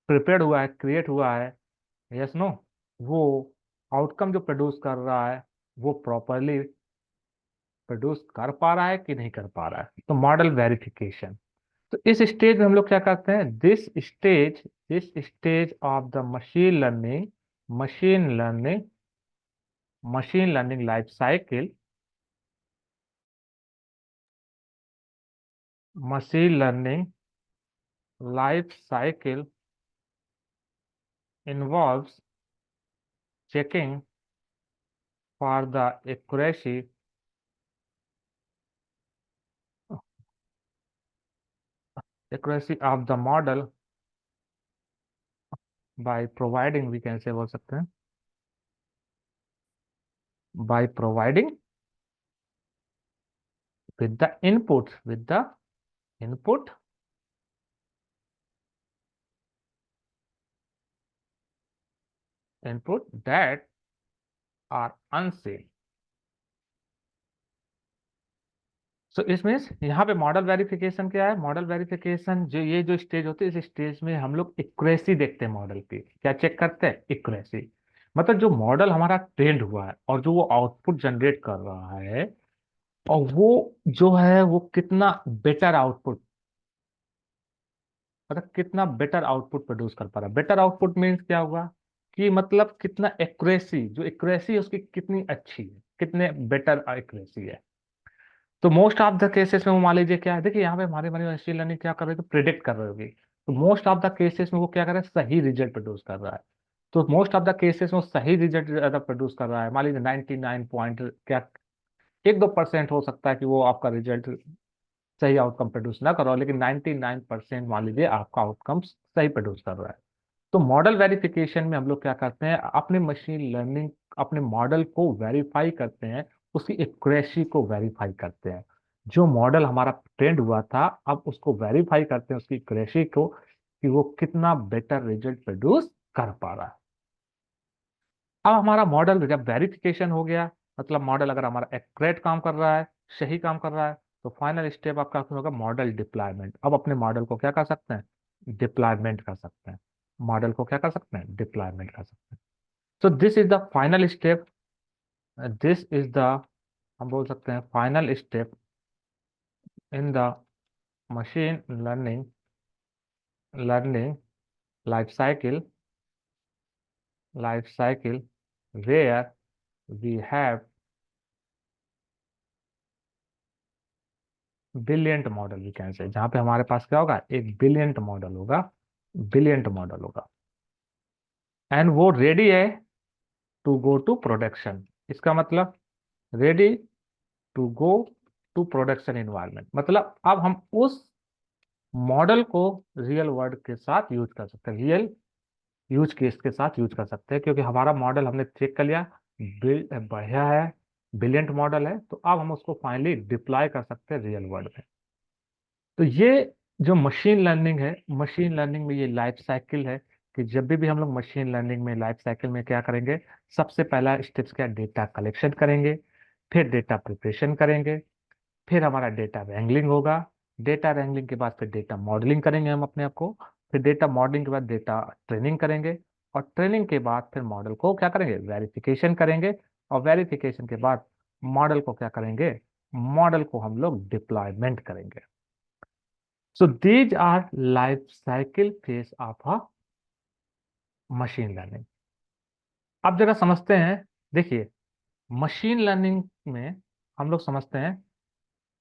प्रिपेयर्ड हुआ है, क्रिएट हुआ है, यस नो, वो आउटकम जो प्रोड्यूस कर रहा है वो प्रॉपरली प्रोड्यूस कर पा रहा है कि नहीं कर पा रहा है, तो मॉडल वेरिफिकेशन। तो इस स्टेज में हम लोग क्या करते हैं, this stage of the machine learning machine learning life cycle involves checking for the accuracy of the model by providing, we can say बोल सकते हैं, by providing with the input that are unseen। सो इसमें यहाँ पे model verification क्या है, model verification जो ये जो स्टेज होती है, इस स्टेज में हम लोग एक्यूरेसी देखते हैं मॉडल की। क्या चेक करते हैं, एक्यूरेसी। मतलब जो मॉडल हमारा ट्रेंड हुआ है और जो वो आउटपुट जनरेट कर रहा है, और वो जो है वो कितना बेटर आउटपुट, मतलब कितना बेटर आउटपुट प्रोड्यूस कर पा रहा है। बेटर आउटपुट मीन्स क्या होगा कि मतलब कितना एक्यूरेसी, जो एक्यूरेसी है उसकी कितनी अच्छी है, कितने बेटर एक्यूरेसी है। तो मोस्ट ऑफ द केसेस में वो मान लीजिए क्या है, देखिए यहाँ पे हमारे हमारी मशीन लर्निंग क्या कर रही है, तो प्रिडिक्ट कर रही होगी। तो मोस्ट ऑफ द केसेस में वो क्या कर रहा है, सही रिजल्ट प्रोड्यूस कर रहा है। तो मोस्ट ऑफ द केसेस में वो सही रिजल्ट ज्यादा प्रोड्यूस कर रहा है। मान लीजिए 99 पॉइंट क्या, 1-2% हो सकता है कि वो आपका रिजल्ट सही आउटकम प्रोड्यूस ना कर रहा हो, लेकिन 99% मान लीजिए आपका आउटकम सही प्रोड्यूस कर रहा है। तो मॉडल वेरिफिकेशन में हम लोग क्या करते हैं, अपने मशीन लर्निंग, अपने मॉडल को वेरीफाई करते हैं, उसकी एक्यूरेसी को वेरीफाई करते हैं। जो मॉडल हमारा ट्रेंड हुआ था, अब उसको वेरीफाई करते हैं उसकी एक्यूरेसी को, कि वो कितना बेटर रिजल्ट प्रोड्यूस कर पा रहा है। अब हमारा मॉडल जब वेरिफिकेशन हो गया, मतलब मॉडल अगर हमारा एक्यूरेट काम कर रहा है, सही काम कर रहा है, तो फाइनल स्टेप आपका होगा मॉडल डिप्लॉयमेंट। अब अपने मॉडल को क्या कर सकते हैं, डिप्लॉयमेंट कर सकते हैं। मॉडल को क्या कर सकते हैं, डिप्लॉयमेंट कर सकते हैं। So this is the final step, this is the, हम बोल सकते हैं final step in the machine learning life cycle where we have brilliant model, we can say, जहां पे हमारे पास क्या होगा, एक बिलियंट मॉडल होगा, बिलियंट मॉडल होगा। एंड वो रेडी है टू गो टू प्रोडक्शन। इसका मतलब ready to go to production environment, मतलब अब हम उस मॉडल को रियल वर्ल्ड के साथ यूज कर सकते हैं, रियल यूज केस के साथ यूज कर सकते हैं, क्योंकि हमारा मॉडल हमने चेक कर लिया, बढ़िया है, ब्रिलियंट मॉडल है, तो अब हम उसको फाइनली डिप्लॉय कर सकते हैं रियल वर्ल्ड में। तो ये जो मशीन लर्निंग है, मशीन लर्निंग में ये लाइफ साइकिल है, कि जब भी हम लोग मशीन लर्निंग में लाइफ साइकिल में क्या करेंगे, सबसे पहला स्टेप्स क्या, डेटा कलेक्शन करेंगे, फिर डेटा प्रिपरेशन करेंगे, फिर हमारा डेटा रैंगलिंग होगा, डेटा रैंगलिंग के बाद फिर डेटा मॉडलिंग करेंगे हम अपने आप को, फिर डेटा मॉडलिंग के बाद डेटा ट्रेनिंग करेंगे, और ट्रेनिंग के बाद फिर मॉडल को क्या करेंगे, वेरिफिकेशन करेंगे, और वेरिफिकेशन के बाद मॉडल को क्या करेंगे, मॉडल को हम लोग डिप्लॉयमेंट करेंगे। So these our life cycle phase of a machine learning. अब जरा समझते हैं, देखिए मशीन लर्निंग में हम लोग समझते हैं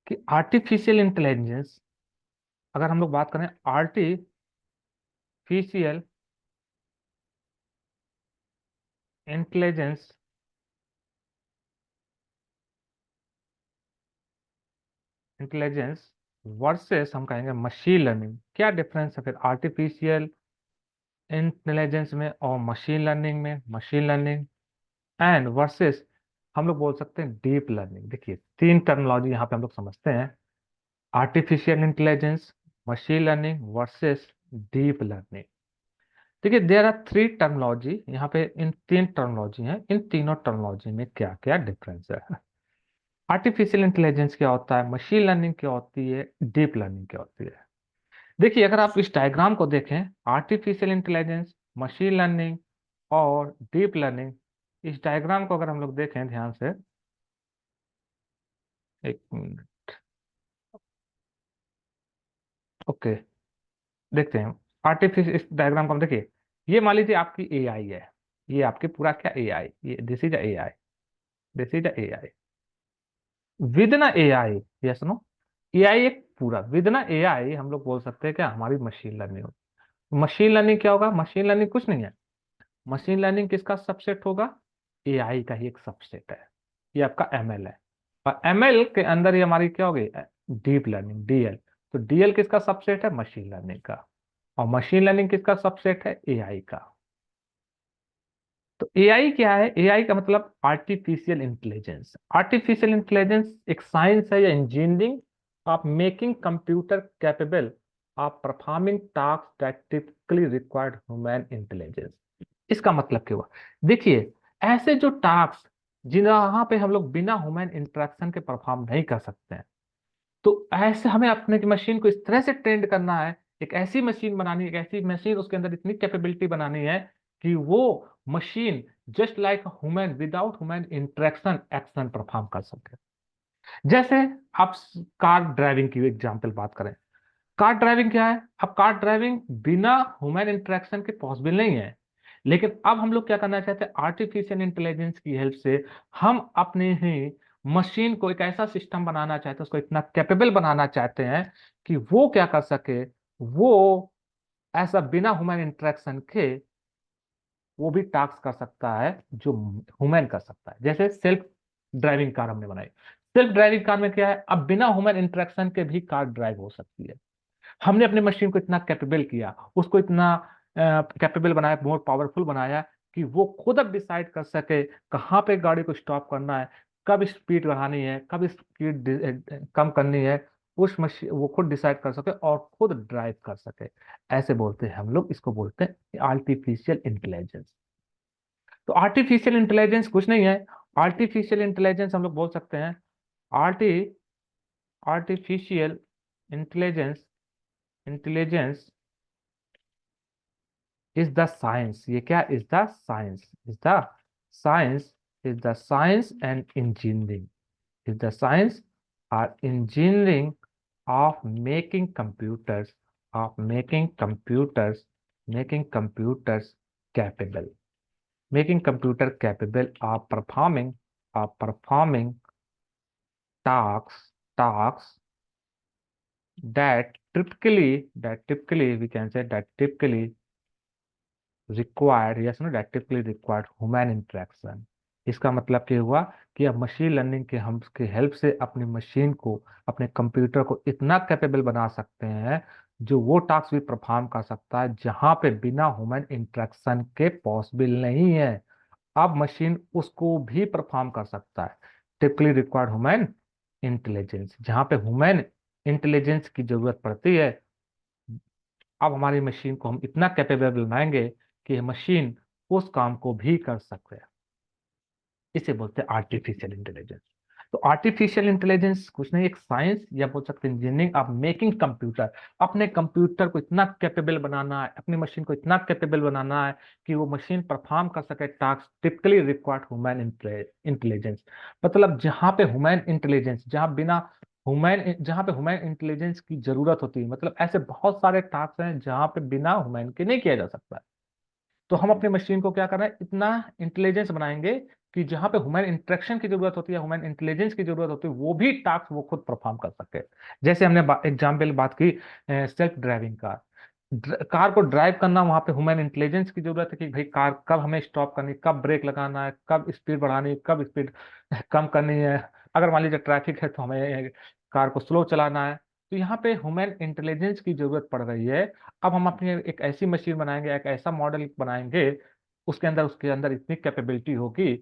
कि आर्टिफिशियल इंटेलिजेंस, अगर हम लोग बात करें आर्टिफिशियल इंटेलिजेंस, इंटेलिजेंस वर्सेस हम कहेंगे मशीन लर्निंग। क्या डिफरेंस है फिर आर्टिफिशियल इंटेलिजेंस में और मशीन लर्निंग में? मशीन लर्निंग एंड वर्सेस हम लोग बोल सकते हैं डीप लर्निंग। देखिए तीन टर्मिनोलॉजी यहाँ पे हम लोग समझते हैं, artificial intelligence, machine learning versus deep learning. देखिए देयर आर थ्री टर्मिनोलॉजी यहाँ पे, इन तीन टर्मिनोलॉजी हैं, इन तीनों टर्मिनोलॉजी में क्या क्या डिफरेंस है? आर्टिफिशियल इंटेलिजेंस क्या होता है, मशीन लर्निंग क्या होती है, डीप लर्निंग क्या होती है? देखिए अगर आप इस डायग्राम को देखें, आर्टिफिशियल इंटेलिजेंस, मशीन लर्निंग और डीप लर्निंग, इस डायग्राम को अगर हम लोग देखें ध्यान से, एक मिनट, ओके, देखते हैं। आर्टिफिशियल, इस डायग्राम को हम देखिए, ये मान लीजिए आपकी एआई है, ये आपके पूरा क्या एआई, ये this is AI, this is AI. With ना एआई, यस नो, एआई एक पूरा, विद ना एआई हम लोग बोल सकते हैं क्या, हमारी मशीन लर्निंग होगी। मशीन लर्निंग क्या होगा? मशीन लर्निंग कुछ नहीं है, मशीन लर्निंग किसका सबसेट होगा? एआई का ही एक सबसेट है, ये आपका एमएल है। और एमएल के अंदर ही हमारी क्या होगी, डीप लर्निंग, डीएल। तो डीएल किसका सबसेट है? मशीन लर्निंग का। और मशीन लर्निंग किसका सबसेट है? एआई का। तो एआई क्या है? एआई का मतलब आर्टिफिशियल इंटेलिजेंस। आर्टिफिशियल इंटेलिजेंस एक साइंस है या engineering of making computer capable of performing task that typically required human intelligence. इसका मतलब क्या हुआ? देखिए ऐसे जो टास्क जहां पे हम लोग बिना ह्यूमन इंटरेक्शन के परफॉर्म नहीं कर सकते हैं, तो ऐसे हमें अपने मशीन को इस तरह से ट्रेंड करना है, एक ऐसी मशीन बनानी है, एक ऐसी मशीन उसके अंदर इतनी कैपेबिलिटी बनानी है कि वो machine just like human without human interaction action perform कर सके। जैसे आप कार ड्राइविंग की एग्जांपल बात करें, कार ड्राइविंग क्या है? अब कार ड्राइविंग बिना ह्यूमन इंटरेक्शन के पॉसिबल नहीं है, लेकिन अब हम लोग क्या करना चाहते हैं, आर्टिफिशियल इंटेलिजेंस की हेल्प से हम अपने ही मशीन को एक ऐसा सिस्टम बनाना चाहते हैं, उसको इतना कैपेबल बनाना चाहते हैं कि वो क्या कर सके, वो ऐसा बिना ह्यूमन इंटरेक्शन के वो भी टास्क कर सकता है जो ह्यूमन कर सकता है। जैसे सेल्फ ड्राइविंग कार हमने बनाई, सेल्फ ड्राइविंग कार में क्या है, अब बिना ह्यूमन इंटरेक्शन के भी कार ड्राइव हो सकती है। हमने अपने मशीन को इतना कैपेबल किया, उसको इतना कैपेबल बनाया, मोर पावरफुल बनाया कि वो खुद अब डिसाइड कर सके कहाँ पे गाड़ी को स्टॉप करना है, कब स्पीड बढ़ानी है, कब स्पीड कम करनी है, उस मशीन वो खुद डिसाइड कर सके और खुद ड्राइव कर सके। ऐसे बोलते हैं हम लोग, इसको बोलते हैं आर्टिफिशियल इंटेलिजेंस। तो आर्टिफिशियल इंटेलिजेंस कुछ नहीं है, आर्टिफिशियल इंटेलिजेंस हम लोग बोल सकते हैं arti artificial intelligence, intelligence is the science, ये क्या is the science, is the science, is the science and engineering, is the science और engineering of making computers, of making computers, making computers capable, making computer capable of performing tasks that typically we can say that typically required, yes no, that typically required human interaction। इसका मतलब क्या हुआ कि अब machine learning के हम के help से अपनी मशीन को, अपने कंप्यूटर को इतना कैपेबल बना सकते हैं जो वो टास्क भी परफॉर्म कर सकता है जहां पे बिना ह्यूमन इंटरेक्शन के पॉसिबल नहीं है। अब मशीन उसको भी परफॉर्म कर सकता है, टिपिकली रिक्वायर्ड ह्यूमन इंटेलिजेंस, जहां पे ह्यूमन इंटेलिजेंस की जरूरत पड़ती है। अब हमारी मशीन को हम इतना कैपेबल बनाएंगे कि मशीन उस काम को भी कर सकते हैं। इसे बोलते हैं आर्टिफिशियल इंटेलिजेंस। तो आर्टिफिशियल इंटेलिजेंस कुछ नहीं, एक साइंस या बोल सकते हैं इंजीनियरिंग ऑफ मेकिंग कंप्यूटर। अपने कंप्यूटर को इतना कैपेबल बनाना है, अपनी मशीन को इतना कैपेबल बनाना है कि वो मशीन परफॉर्म कर सके task typically required human intelligence. मतलब जहां पे ह्यूमन इंटेलिजेंस, जहां पे ह्यूमन इंटेलिजेंस की जरूरत होती है, मतलब ऐसे बहुत सारे टास्क हैं जहां पे बिना ह्यूमन के नहीं किया जा सकता। तो हम अपने मशीन को क्या कर रहे हैं, इतना इंटेलिजेंस बनाएंगे कि जहां पे ह्यूमन इंटरेक्शन की जरूरत होती है, ह्यूमन इंटेलिजेंस की जरूरत होती है, वो भी टास्क वो खुद परफॉर्म कर सके। जैसे हमने एग्जाम्पल बात की सेल्फ ड्राइविंग कार, कार को ड्राइव करना, वहां पे ह्यूमन इंटेलिजेंस की जरूरत है कि भाई कार कब हमें स्टॉप करनी, कब ब्रेक लगाना है, कब स्पीड बढ़ानी, कब स्पीड कम करनी है। अगर मान लीजिए ट्रैफिक है तो हमें कार को स्लो चलाना है। तो यहाँ पे ह्यूमन इंटेलिजेंस की जरूरत पड़ रही है। अब हम अपनी एक ऐसी मशीन बनाएंगे, एक ऐसा मॉडल बनाएंगे, उसके अंदर इतनी कैपेबिलिटी होगी,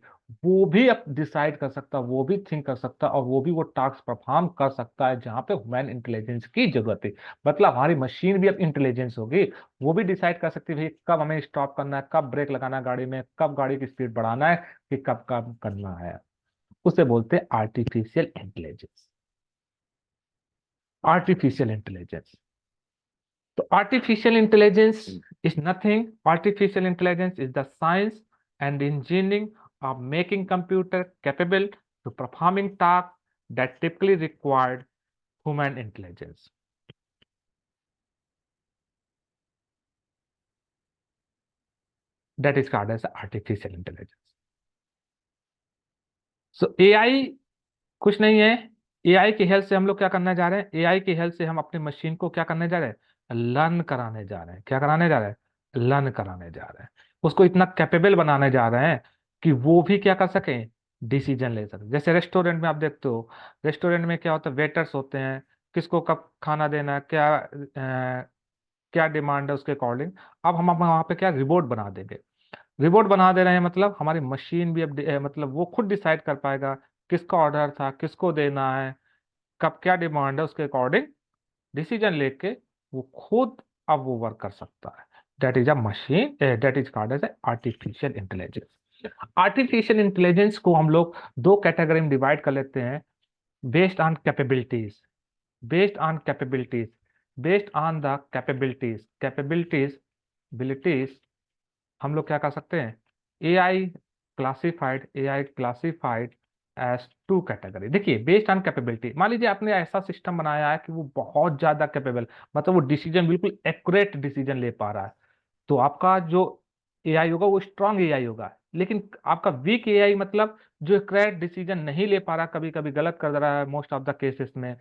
वो भी अब डिसाइड कर सकता, वो भी थिंक कर सकता, और वो भी वो टास्क परफॉर्म कर सकता है जहां पे ह्यूमन इंटेलिजेंस की जरूरत है। मतलब हमारी मशीन भी अब इंटेलिजेंस होगी, वो भी डिसाइड कर सकती है भाई कब हमें स्टॉप करना है, कब ब्रेक लगाना है गाड़ी में, कब गाड़ी की स्पीड बढ़ाना है, कि कब कब करना है। उसे बोलते हैं आर्टिफिशियल इंटेलिजेंस। Artificial intelligence. तो artificial intelligence is nothing, artificial intelligence is the science and engineering of making computer capable to performing tasks that typically required human intelligence. That is called as artificial intelligence. So AI कुछ नहीं है। AI की help से हम लोग क्या करने जा रहे हैं, एआई की हेल्प से हम अपनी मशीन को क्या करने जा रहे हैं, लर्न कराने जा रहे हैं। क्या कराने जा रहे हैं, लर्न कराने जा रहे हैं। उसको इतना कैपेबल बनाने जा रहे हैं कि वो भी क्या कर सके, डिसीजन ले सके। जैसे रेस्टोरेंट में आप देखते हो, रेस्टोरेंट में क्या होता है, वेटर्स होते हैं, किसको कब खाना देना है, क्या डिमांड है, उसके अकॉर्डिंग अब हम वहाँ पे क्या रिवॉर्ड बना देंगे। रिवॉर्ड बना दे रहे हैं, मतलब हमारी मशीन भी अब मतलब वो खुद डिसाइड कर पाएगा किसका ऑर्डर था, किसको देना है, कब क्या डिमांड है, उसके अकॉर्डिंग डिसीजन लेके वो खुद अब वो वर्क कर सकता है। That is a machine, that is called as artificial intelligence. Artificial intelligence को हम लोग दो कैटेगरी में डिवाइड कर लेते हैं, based on capabilities. Based on capabilities, based on the capabilities, bilities हम लोग क्या कर सकते हैं, A I classified as two category. देखिए, बेस्ड ऑन कैपेबिलिटी, मान लीजिए आपने ऐसा सिस्टम बनाया है कि वो बहुत ज्यादा कैपेबल, मतलब वो डिसीजन बिल्कुल एक्यूरेट डिसीजन ले पा रहा है, तो आपका जो एआई होगा वो स्ट्रांग एआई होगा। लेकिन आपका वीक एआई मतलब जो करेक्ट डिसीजन नहीं ले पा रहा, कभी कभी गलत कर रहा है मोस्ट ऑफ द केसेस में,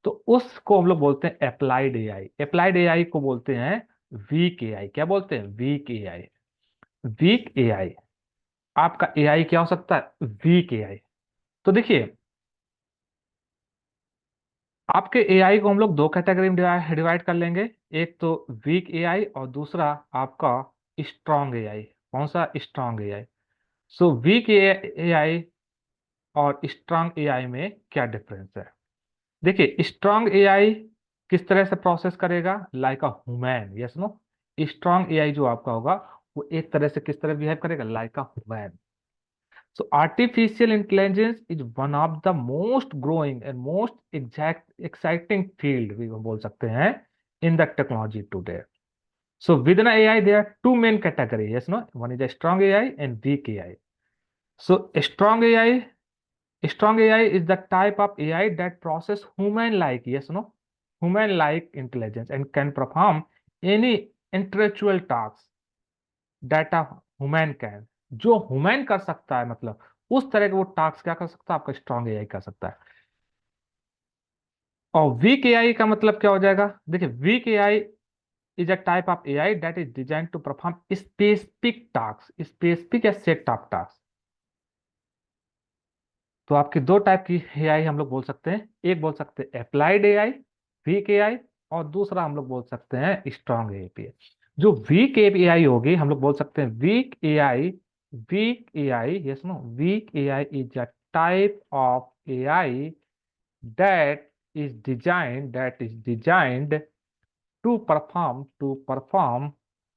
तो उसको हम लोग बोलते हैं अप्लाइड एआई। अप्लाइड एआई को बोलते हैं वीक एआई। क्या बोलते हैं, वीक एआई। वीक एआई, आपका एआई क्या हो सकता है, वीक एआई। तो देखिए, आपके एआई को हम लोग दो कैटेगरी में डिवाइड कर लेंगे, एक तो वीक एआई और दूसरा आपका स्ट्रांग एआई। कौन सा, strong AI. So weak AI और स्ट्रांग एआई में क्या डिफरेंस है। देखिए, स्ट्रांग एआई किस तरह से प्रोसेस करेगा, like a human, yes no. Strong AI जो आपका होगा वो एक तरह से किस तरह बिहेव करेगा, like a human. So artificial intelligence is one of the most growing and most exciting field we बोल सकते हैं in the technology today. So within AI there are two main categories. Yes, no. One is a strong AI and weak AI. So a strong AI is the type of AI that process human-like, yes, no, human-like intelligence and can perform any intellectual tasks data human can, जो human कर सकता है, मतलब उस तरह के वो task क्या कर सकता है, आपका स्ट्रांग एआई कर सकता है। और वीक एआई का मतलब क्या हो जाएगा, देखिए, weak AI is a type of AI that is design to perform specific task, specific या सेट ऑफ टास्क। तो आपकी दो टाइप की एआई हम लोग बोल सकते हैं, एक बोल सकते हैं अप्लाइड एआई, वीक एआई, और दूसरा हम लोग बोल सकते हैं स्ट्रांग एआई। जो वीक एआई होगी हम लोग बोल सकते हैं weak AI. Weak AI, yes no, weak AI is a type of AI that is designed to perform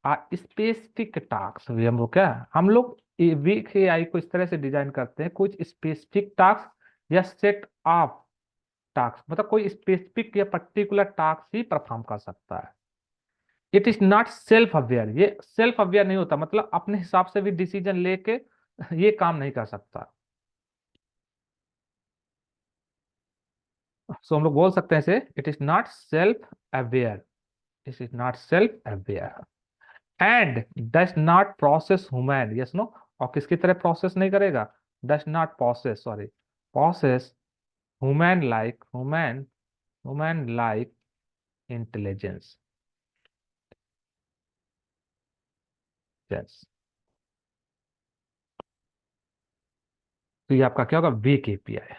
a specific task। हम लोग क्या, हम लोग वीक एआई को इस तरह से डिजाइन करते हैं, कुछ स्पेसिफिक टास्क या सेट ऑफ टास्क, मतलब कोई स्पेसिफिक या पर्टिकुलर टास्क ही परफॉर्म कर सकता है। It is not self aware, ये सेल्फ अवेयर नहीं होता, मतलब अपने हिसाब से भी डिसीजन लेके ये काम नहीं कर सकता। सो हम लोग बोल सकते हैं इसे, it is not self aware, it is not self aware and does not process human, yes no. और किसकी तरह प्रोसेस नहीं करेगा, does not process, sorry, process human like intelligence. Yes, तो ये आपका क्या होगा, वीक एपीआई।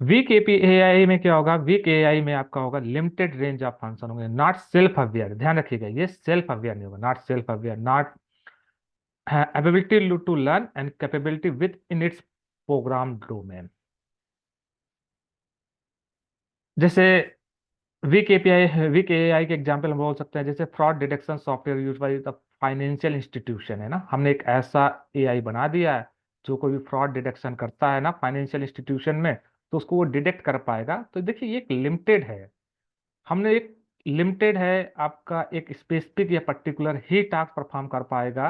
वीक एपीआई में क्या होगा, वीक एआई में आपका होगा लिमिटेड रेंज ऑफ फंक्शन होंगे, नॉट सेल्फ अवेयर, ध्यान रखिएगा ये सेल्फ अवेयर नहीं होगा, not self aware, not ability to learn and capability with in its program domain. जैसे वीक एआई के एग्जांपल हम बोल सकते हैं, जैसे fraud detection software use by the financial institution, है ना, हमने एक ऐसा एआई बना दिया है जो कोई भी फ्रॉड डिटेक्शन करता है ना फाइनेंशियल इंस्टीट्यूशन में, तो उसको वो डिटेक्ट कर पाएगा। तो देखिए ये एक लिमिटेड है, हमने एक लिमिटेड है, आपका एक स्पेसिफिक या पर्टिकुलर ही टास्क परफॉर्म कर पाएगा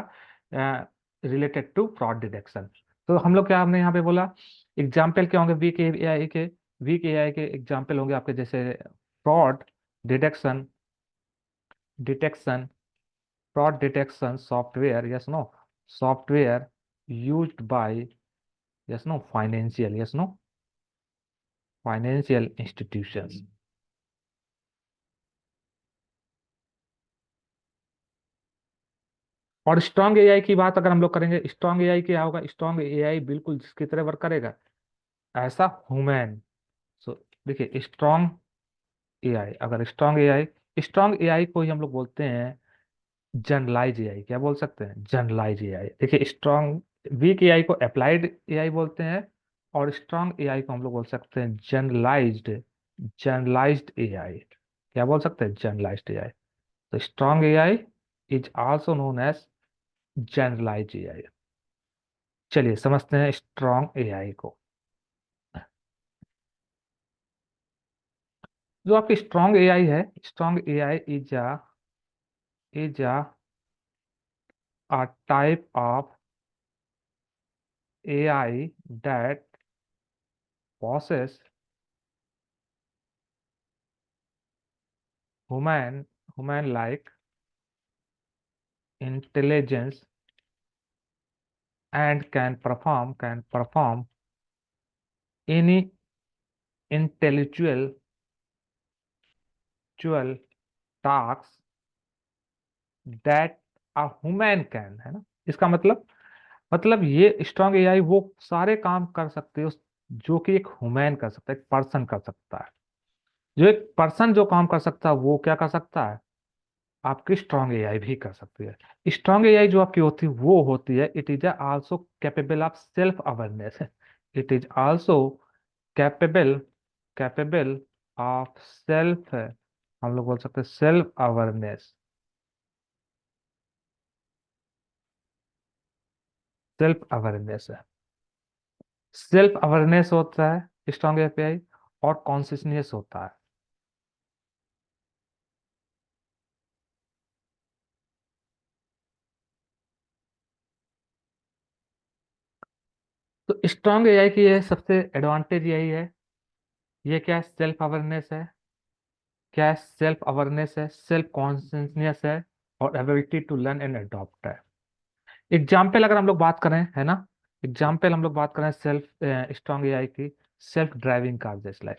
रिलेटेड टू फ्रॉड डिटेक्शन। तो हम लोग क्या हमने यहाँ पे बोला, एग्जाम्पल क्या होंगे वीक एआई के, वीक एआई के एग्जाम्पल होंगे आपके जैसे fraud detection, detection fraud detection software, yes no, software used by, yes no, financial, yes no, financial institutions. और स्ट्रांग एआई की बात अगर हम लोग करेंगे, स्ट्रांग एआई क्या होगा, स्ट्रांग एआई बिल्कुल जिसकी तरह वर्क करेगा, ऐसा ह्यूमन। सो देखिए स्ट्रांग एआई, अगर स्ट्रांग एआई को ही हम लोग बोलते हैं जनरलाइज एआई, क्या बोल सकते हैं, जनरलाइज एआई। देखिए स्ट्रांग, वीक एआई को अप्लाइड एआई बोलते हैं, और स्ट्रांग एआई को हम लोग बोल सकते हैं जनरलाइज्ड, जनरलाइज्ड एआई, क्या बोल सकते हैं, जनरलाइज्ड एआई। तो strong AI is also known as generalize AI. चलिए समझते हैं स्ट्रांग एआई को। जो आपकी स्ट्रांग एआई है, strong AI is a type of AI that possess human like intelligence and can perform any intellectual tasks that a human can, है ना। इसका मतलब ये स्ट्रांग एआई वो सारे काम कर सकते हो जो कि एक ह्यूमन कर सकता है, एक पर्सन कर सकता है। जो एक पर्सन जो काम कर सकता है वो क्या कर सकता है, आपकी स्ट्रांग एआई भी कर सकती है। स्ट्रांग एआई जो आपकी होती है वो होती है, it is also capable of self awareness, it is also capable capable of self, हम लोग बोल सकते हैं सेल्फ अवेयरनेस, सेल्फ अवेयरनेस है, सेल्फ अवेयरनेस होता है स्ट्रांग एपीआई, और कॉन्शियसनेस होता है। तो स्ट्रांग एआई की ये सबसे एडवांटेज यही है, ये क्या है, सेल्फ अवेयरनेस है, क्या है, सेल्फ अवेयरनेस है, सेल्फ कॉन्शियसनेस है, और ability to learn and adopt है। एग्जाम्पल अगर हम लोग बात करें, है ना, एग्जाम्पल हम लोग बात करें सेल्फ स्ट्रांग एआई की, सेल्फ ड्राइविंग कार, जैसे लाइक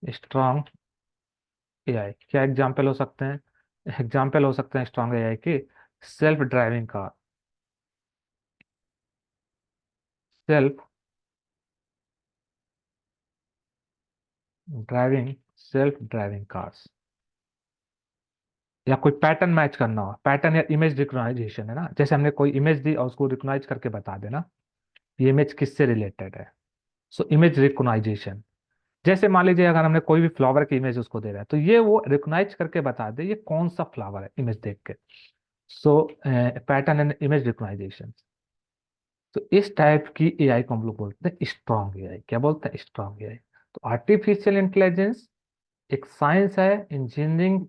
स्ट्रांग एआई क्या एग्जाम्पल हो सकते हैं, एग्जाम्पल हो सकते हैं स्ट्रांग एआई की, self driving car, self driving, self driving cars. या कोई पैटर्न मैच करना हो, पैटर्न या इमेज रिकॉग्नाइजेशन, है ना, जैसे हमने कोई इमेज दी और उसको रिकॉग्नाइज करके बता देना ये इमेज किससे रिलेटेड है। सो इमेज रिकॉग्नाइजेशन, जैसे मान लीजिए अगर हमने कोई भी फ्लावर की इमेज उसको दे रहा है, तो ये वो रिकॉग्नाइज करके बता दे ये कौन सा फ्लावर है इमेज देख के। सो पैटर्न एंड इमेज रिकॉग्नाइजेशन। तो इस टाइप की एआई को हम लोग बोलते हैं स्ट्रांग एआई, क्या बोलते हैं, स्ट्रांग एआई। तो आर्टिफिशियल इंटेलिजेंस एक साइंस है, engineering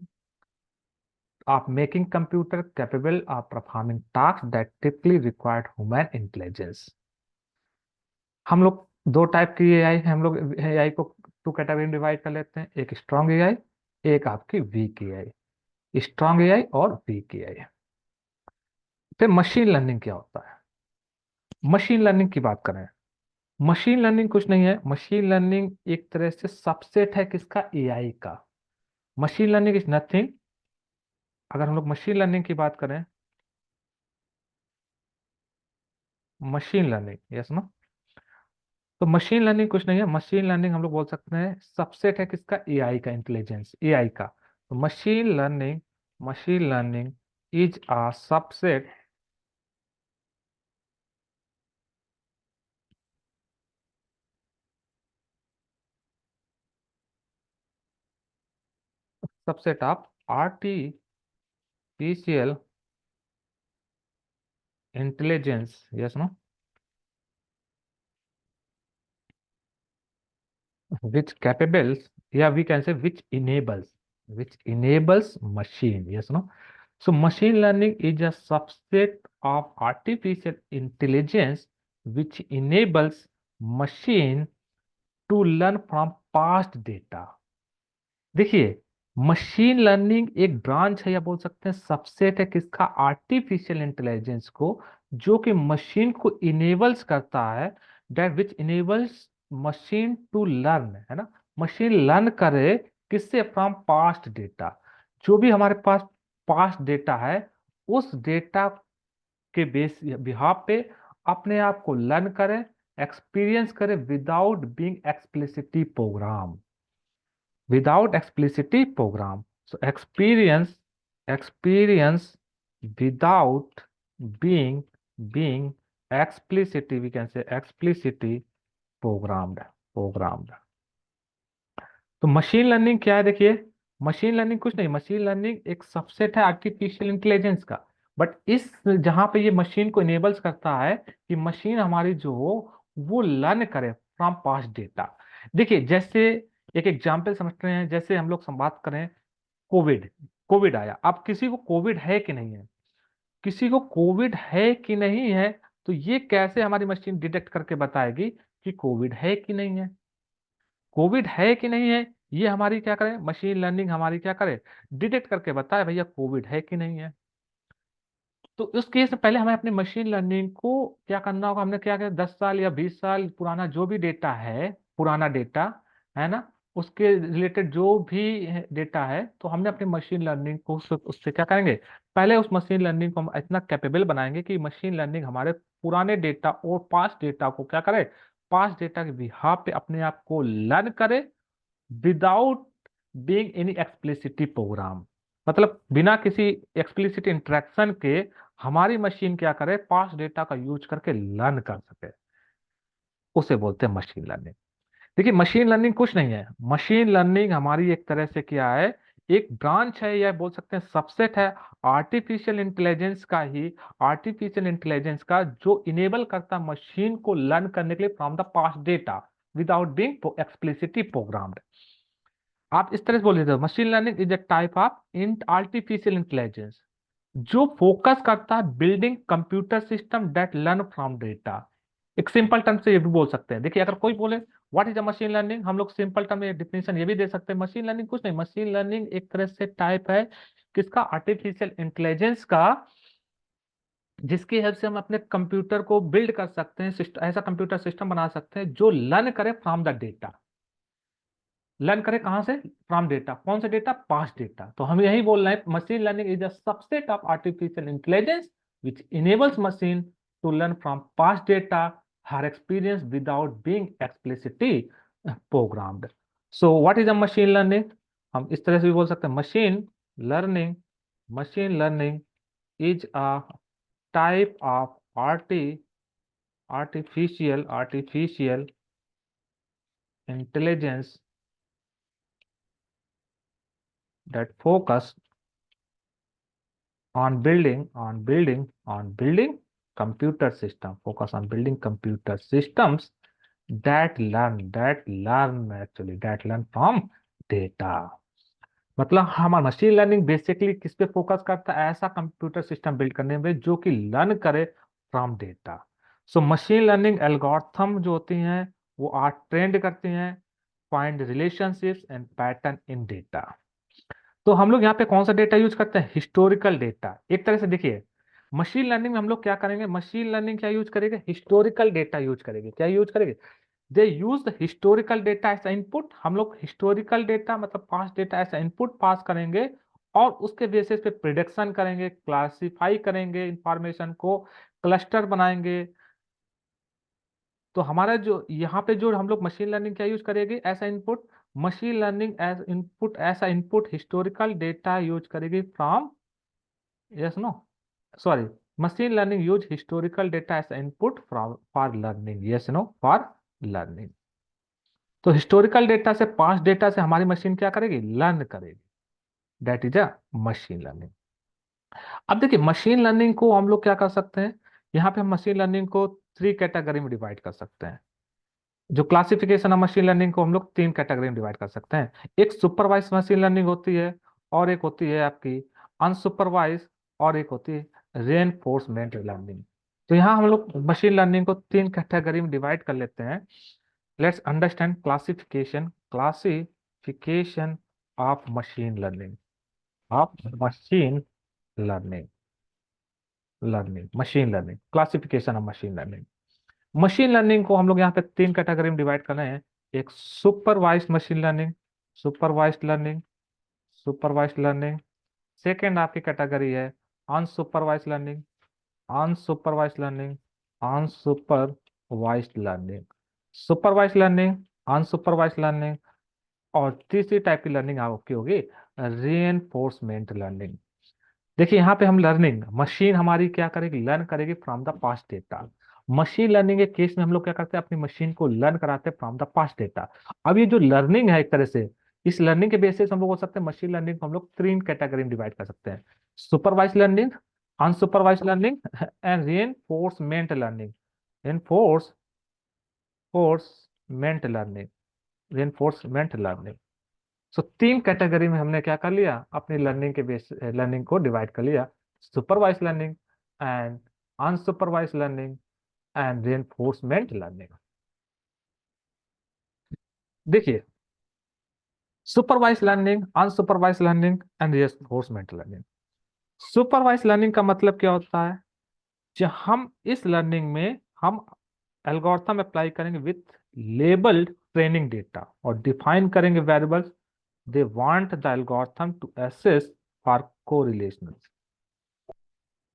of making computer capable of performing task that typically required human intelligence. हम लोग दो टाइप की एआई है, हम लोग एआई को टू कैटेगरी में डिवाइड कर लेते हैं, एक स्ट्रांग एआई, एक आपकी वीक एआई, स्ट्रांग एआई और वीक एआई। फिर मशीन लर्निंग क्या होता है, मशीन लर्निंग की बात करें, मशीन लर्निंग कुछ नहीं है, मशीन लर्निंग एक तरह से सबसेट है किसका, एआई का। मशीन लर्निंग इज नथिंग, अगर हम लोग मशीन लर्निंग की बात करें, मशीन लर्निंग, यस ना, तो मशीन लर्निंग कुछ नहीं है, मशीन लर्निंग हम लोग बोल सकते हैं सबसेट है किसका, एआई का, इंटेलिजेंस एआई का। तो machine learning is a subset of artificial intelligence, yes no, which capables, yeah, we can say which enables machine, yes no. So machine learning is a subset of artificial intelligence which enables machine to learn from past data। देखिए, machine learning एक branch है या बोल सकते हैं subset है किसका, artificial intelligence को, जो कि मशीन को इनेबल्स करता है, that which enables machine to learn, है ना, मशीन लर्न करे किससे, फ्रॉम पास्ट डेटा। जो भी हमारे पास पास्ट डेटा है, उस डेटा के बेस बिहाफ पे अपने आप को लर्न करे, एक्सपीरियंस करे without being explicitly program, without explicitly program. So experience without being explicitly, we can say explicitly programmed। तो मशीन लर्निंग क्या है, देखिए, मशीन लर्निंग कुछ नहीं, मशीन लर्निंग एक सबसेट है आर्टिफिशियल इंटेलिजेंस का। बट इस जहां पे ये मशीन को इनेबल्स करता है कि मशीन हमारी जो हो वो लर्न करे फ्रॉम पास्ट डेटा। देखिए, जैसे एक एग्जांपल समझते हैं, जैसे हम लोग बात करें, कोविड, कोविड आया, अब किसी को कोविड है कि नहीं है, किसी को कोविड है कि नहीं है, तो ये कैसे हमारी मशीन डिटेक्ट करके बताएगी कि कोविड है कि नहीं है, कोविड है कि नहीं है, ये हमारी क्या करे, मशीन लर्निंग हमारी क्या करे, डिटेक्ट करके बताए भैया कोविड है कि नहीं है। तो उस केस में पहले हमें अपनी मशीन लर्निंग को क्या करना होगा, हमने क्या किया, 10 साल या 20 साल पुराना जो भी डेटा है, पुराना डेटा है ना, उसके रिलेटेड जो भी डेटा है, तो हमने अपनी मशीन लर्निंग को उससे क्या करेंगे, पहले उस मशीन लर्निंग को हम इतना कैपेबल बनाएंगे कि मशीन लर्निंग हमारे पुराने डेटा और पास्ट डेटा को क्या करे, पास्ट डेटा के बिहाफ पे अपने आप को लर्न करे without being any explicitly program. मतलब बिना किसी एक्सप्लिसिट इंटरेक्शन के हमारी मशीन क्या करे, पास्ट डेटा का यूज करके लर्न कर सके, उसे बोलते हैं मशीन लर्निंग। देखिए, मशीन लर्निंग कुछ नहीं है, मशीन लर्निंग हमारी एक तरह से क्या है, एक ब्रांच है या बोल सकते हैं सबसेट है आर्टिफिशियल इंटेलिजेंस का ही, आर्टिफिशियल इंटेलिजेंस का जो इनेबल करता मशीन को लर्न करने के लिए from the past data without being explicitly programmed. आप इस तरह से बोल देते हो, machine learning is a type of artificial intelligence जो फोकस करता है building computer system that learn from data. एक सिंपल टर्म से ये भी बोल सकते हैं, देखिए, अगर कोई बोले what is a machine learning, हम लोग सिंपल टर्म में डिफिनेशन ये भी दे सकते हैं, मशीन लर्निंग कुछ नहीं, मशीन लर्निंग एक तरह से टाइप है किसका, आर्टिफिशियल इंटेलिजेंस का, जिसकी हेल्प से हम अपने कंप्यूटर को बिल्ड कर सकते हैं, ऐसा कंप्यूटर सिस्टम बना सकते हैं जो लर्न करे फ्रॉम द डेटा। लर्न करें कहां से, फ्रॉम डेटा, कौन से डेटा, पास्ट डेटा। तो हम यही बोल रहे हैं, machine learning is a subset of artificial intelligence which enables machine to learn from past data or experience without being explicitly programmed. So what is a machine learning, हम इस तरह से भी बोल सकते हैं, learning machine learning is a type of artificial intelligence that focus on building computer system, focus on building computer systems that learn from data। मतलब हमारा मशीन लर्निंग बेसिकली किस पे फोकस करता है, ऐसा कंप्यूटर सिस्टम बिल्ड करने में जो कि लर्न करे from data. So machine learning algorithm जो होती हैं वो आर ट्रेंड करती हैं, find relationships and pattern in data. तो हम लोग यहाँ पे कौन सा डेटा यूज करते हैं, हिस्टोरिकल डेटा। एक तरह से देखिए, मशीन लर्निंग में हम लोग क्या करेंगे, मशीन लर्निंग क्या यूज करेंगे, हिस्टोरिकल डेटा यूज करेंगे। क्या यूज करेंगे, they use the historical data as input. हम लोग हिस्टोरिकल डेटा मतलब पास्ट डेटा ऐसा इनपुट पास करेंगे और उसके बेसिस पे प्रिडिक्शन करेंगे, क्लासिफाई करेंगे, इंफॉर्मेशन को क्लस्टर बनाएंगे, तो हमारा जो यहाँ पे जो हम लोग मशीन लर्निंग क्या यूज करेगी ऐसा input, machine learning as input, ऐसा इनपुट हिस्टोरिकल डेटा यूज करेगी from, yes no, sorry, machine learning use historical data as input from for learning, yes no, for learning. तो हिस्टोरिकल डेटा से, past data से हमारी machine क्या करेगी, learn करेगी, that is a machine learning. अब देखिए मशीन लर्निंग को हम लोग क्या कर सकते हैं, यहाँ पे हम मशीन लर्निंग को 3 कैटेगरी में डिवाइड कर सकते हैं। जो क्लासिफिकेशन ऑफ मशीन लर्निंग को हम लोग 3 कैटेगरी में डिवाइड कर सकते हैं। एक सुपरवाइज मशीन लर्निंग होती है, और एक होती है आपकी अनसुपरवाइज, और एक होती है रेनफोर्समेंट लर्निंग। तो यहाँ हम लोग मशीन लर्निंग को 3 कैटेगरी में डिवाइड कर लेते हैं। Let's understand classification, classification of machine learning, of machine learning, machine learning, classification of machine learning. Machine learning को हम लोग यहाँ पे 3 कैटेगरी में डिवाइड कर रहे हैं। एक supervised machine learning, supervised learning, supervised learning. Second आपकी कैटेगरी है unsupervised learning, unsupervised learning, unsupervised learning, supervised learning, unsupervised learning. और तीसरी टाइप की लर्निंग आपकी होगी रीइंफोर्समेंट लर्निंग। देखिए यहाँ पे हम लर्निंग, मशीन हमारी क्या करेगी, लर्न करेगी from the past data. Machine learning के केस में हम लोग क्या करते हैं, अपनी मशीन को लर्न कराते हैं फ्रॉम द पास्ट डेटा। अब ये जो लर्निंग है एक तरह से, इस लर्निंग के बेसिस हम लोग हो सकते हैं मशीन लर्निंग को हम लोग 3 कैटेगरी में डिवाइड कर सकते हैं। Supervise learning, unsupervised learning and reinforcement learning, reinforcement learning, reinforcement learning. So 3 category में हमने क्या कर लिया, अपनी लर्निंग के बेस, लर्निंग को डिवाइड कर लिया, supervised learning and unsupervised learning and reinforcement learning. देखिए supervised learning, unsupervised learning and reinforcement learning. Supervised learning का मतलब क्या होता है, जब हम इस लर्निंग में हम एल्गोरिथम अप्लाई करेंगे विथ लेबल्ड ट्रेनिंग डेटा और डिफाइन करेंगे variables, they want the algorithm to assess for correlations.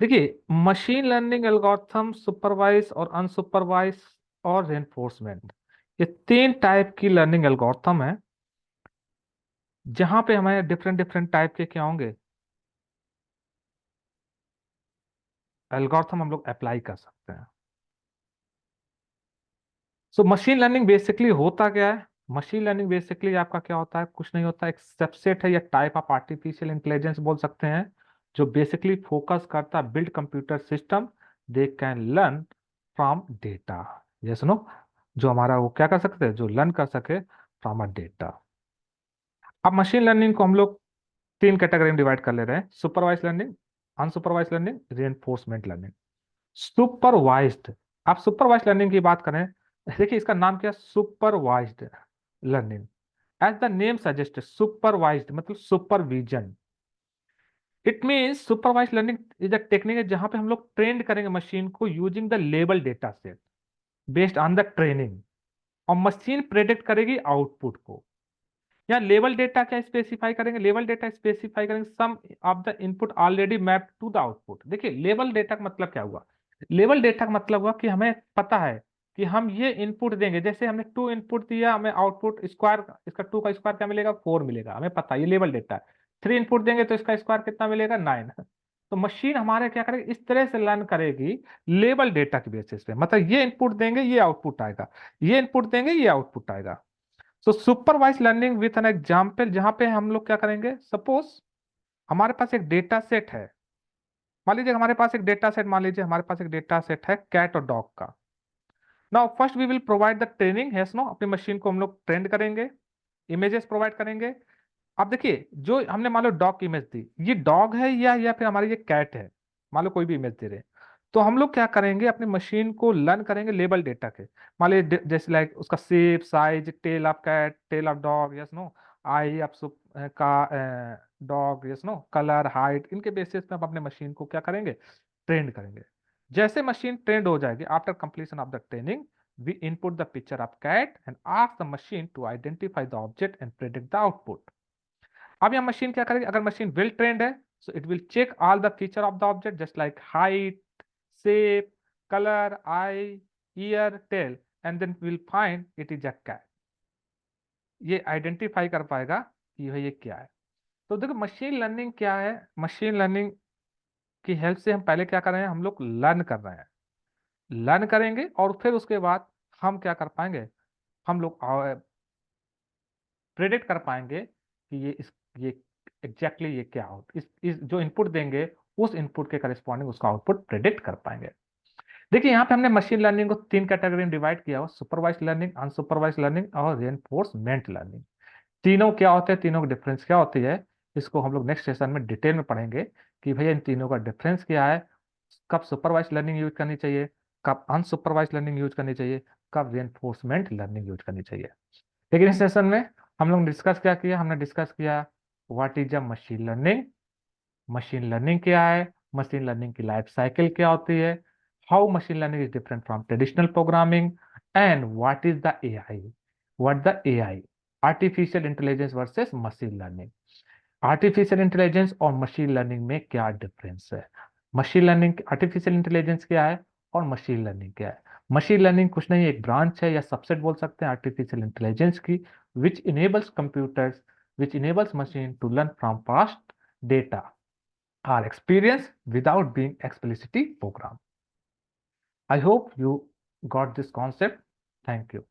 देखिए मशीन लर्निंग एल्गोरिथम सुपरवाइज और अनसुपरवाइज और रेनफोर्समेंट, ये 3 टाइप की लर्निंग एल्गोरिथम है, जहां पे हमें डिफरेंट डिफरेंट टाइप के क्या होंगे, एल्गोरिथम हम लोग अप्लाई कर सकते हैं। सो मशीन लर्निंग बेसिकली होता क्या है, मशीन लर्निंग बेसिकली आपका क्या होता है, कुछ नहीं होता, एक सबसेट है या टाइप ऑफ आर्टिफिशियल इंटेलिजेंस बोल सकते हैं, जो बेसिकली फोकस करता है build computer system they can learn from data, yes no, जो हमारा वो क्या कर सकते हैं, जो लर्न कर सके फ्रॉम अ डेटा। अब मशीन लर्निंग को हम लोग 3 कैटेगरी में डिवाइड कर ले रहे हैं, supervise learning, unsupervised learning, reinforcement learning. Supervised, आप सुपरवाइज्ड लर्निंग की बात करें, देखिए इसका नाम क्या है, supervised learning. As the name suggest, supervised मतलब supervision. It means supervised learning is a technique है जहां पे हम लोग ट्रेन करेंगे मशीन को using the label data set based on the training, और मशीन प्रेडिक्ट करेगी आउटपुट को। यहाँ लेवल डेटा क्या स्पेसिफाई करेंगे, लेवल डेटा स्पेसिफाई करेंगे some of the input already map to the output. देखिए लेवल डेटा का मतलब क्या हुआ, लेवल डेटा का मतलब हुआ कि हमें पता है कि हम ये इनपुट देंगे, जैसे हमने 2 इनपुट दिया, हमें आउटपुट स्क्वायर, इसका 2 का स्क्वायर क्या मिलेगा, 4 मिलेगा, हमें पता है, ये लेवल डेटा है। 3 इनपुट देंगे तो इसका स्क्वायर कितना मिलेगा, 9। तो मशीन हमारे क्या करेगी, इस तरह से लर्न करेगी लेवल डेटा के बेसिस पे, मतलब ये इनपुट देंगे ये आउटपुट आएगा, ये इनपुट देंगे ये आउटपुट आएगा। So supervised learning with an example, जहां पे हम लोग क्या करेंगे, सपोज हमारे पास एक डेटा सेट है, मान लीजिए हमारे पास एक डेटा सेट, मान लीजिए हमारे पास एक डेटा सेट है कैट और डॉग का। Now first we will provide the training, yes no, अपनी मशीन को हम लोग ट्रेंड करेंगे, इमेजेस प्रोवाइड करेंगे। अब देखिए जो हमने मान लो डॉग की इमेज दी, ये डॉग है या फिर हमारी ये कैट है, मान लो कोई भी इमेज दे रहे हैं, तो हम लोग क्या करेंगे, अपनी मशीन को लर्न करेंगे लेबल डेटा के। मान लीजिए जैसे लाइक उसका shape, size, tail of cat, tail of dog, yes no, eye of का dog, yes no, colour, height, इनके बेसिस पे हम अपने मशीन को क्या करेंगे, ट्रेंड करेंगे। जैसे मशीन ट्रेंड हो जाएगी, after completion of the training we input the picture of cat and ask the machine to identify the object and predict the output। अब यह मशीन क्या करेगी, अगर मशीन वेल ट्रेंड है, so it will check all the feature of the object just like height, shape, colour, eye, ear, tail and then will find it is a cat. ये identify कर पाएगा कि भाई ये क्या है। तो देखो मशीन लर्निंग क्या है, मशीन लर्निंग की हेल्प से हम पहले क्या कर रहे हैं, हम लोग लर्न कर रहे हैं, लर्न करेंगे और फिर उसके बाद हम क्या कर पाएंगे, हम लोग प्रेडिक्ट कर पाएंगे कि ये एग्जैक्टली ये क्या हो, इस जो इनपुट देंगे उस इनपुट के करस्पॉन्डिंग उसका आउटपुट प्रेडिक्ट कर पाएंगे। देखिए यहाँ पे हमने मशीन लर्निंग को 3 कैटेगरी में डिवाइड किया हुआ, सुपरवाइज्ड लर्निंग, अनसुपरवाइज्ड लर्निंग और रेनफोर्समेंट लर्निंग। तीनों क्या होते हैं, तीनों का डिफरेंस क्या होती है, इसको हम लोग नेक्स्ट सेशन में डिटेल में पढ़ेंगे कि भैया इन तीनों का डिफरेंस क्या है, कब सुपरवाइज्ड लर्निंग यूज करनी चाहिए, कब अनसुपरवाइज्ड लर्निंग यूज करनी चाहिए, कब रेनफोर्समेंट लर्निंग यूज करनी चाहिए। लेकिन इस सेशन में हम लोग डिस्कस क्या किया, हमने डिस्कस किया what is a machine learning, machine learning क्या है, मशीन लर्निंग की लाइफ साइकिल क्या होती है, how machine learning is different from traditional programming, and what is the AI, what the AI, artificial intelligence versus machine learning. Artificial intelligence और machine learning में क्या difference है, मशीन लर्निंग आर्टिफिशियल इंटेलिजेंस क्या है और मशीन लर्निंग क्या है। Machine learning कुछ नहीं, एक ब्रांच है या सबसेट बोल सकते हैं आर्टिफिशियल इंटेलिजेंस की, which enables computers, which enables machine to learn from past data or experience without being explicitly programmed. I hope you got this concept. Thank you.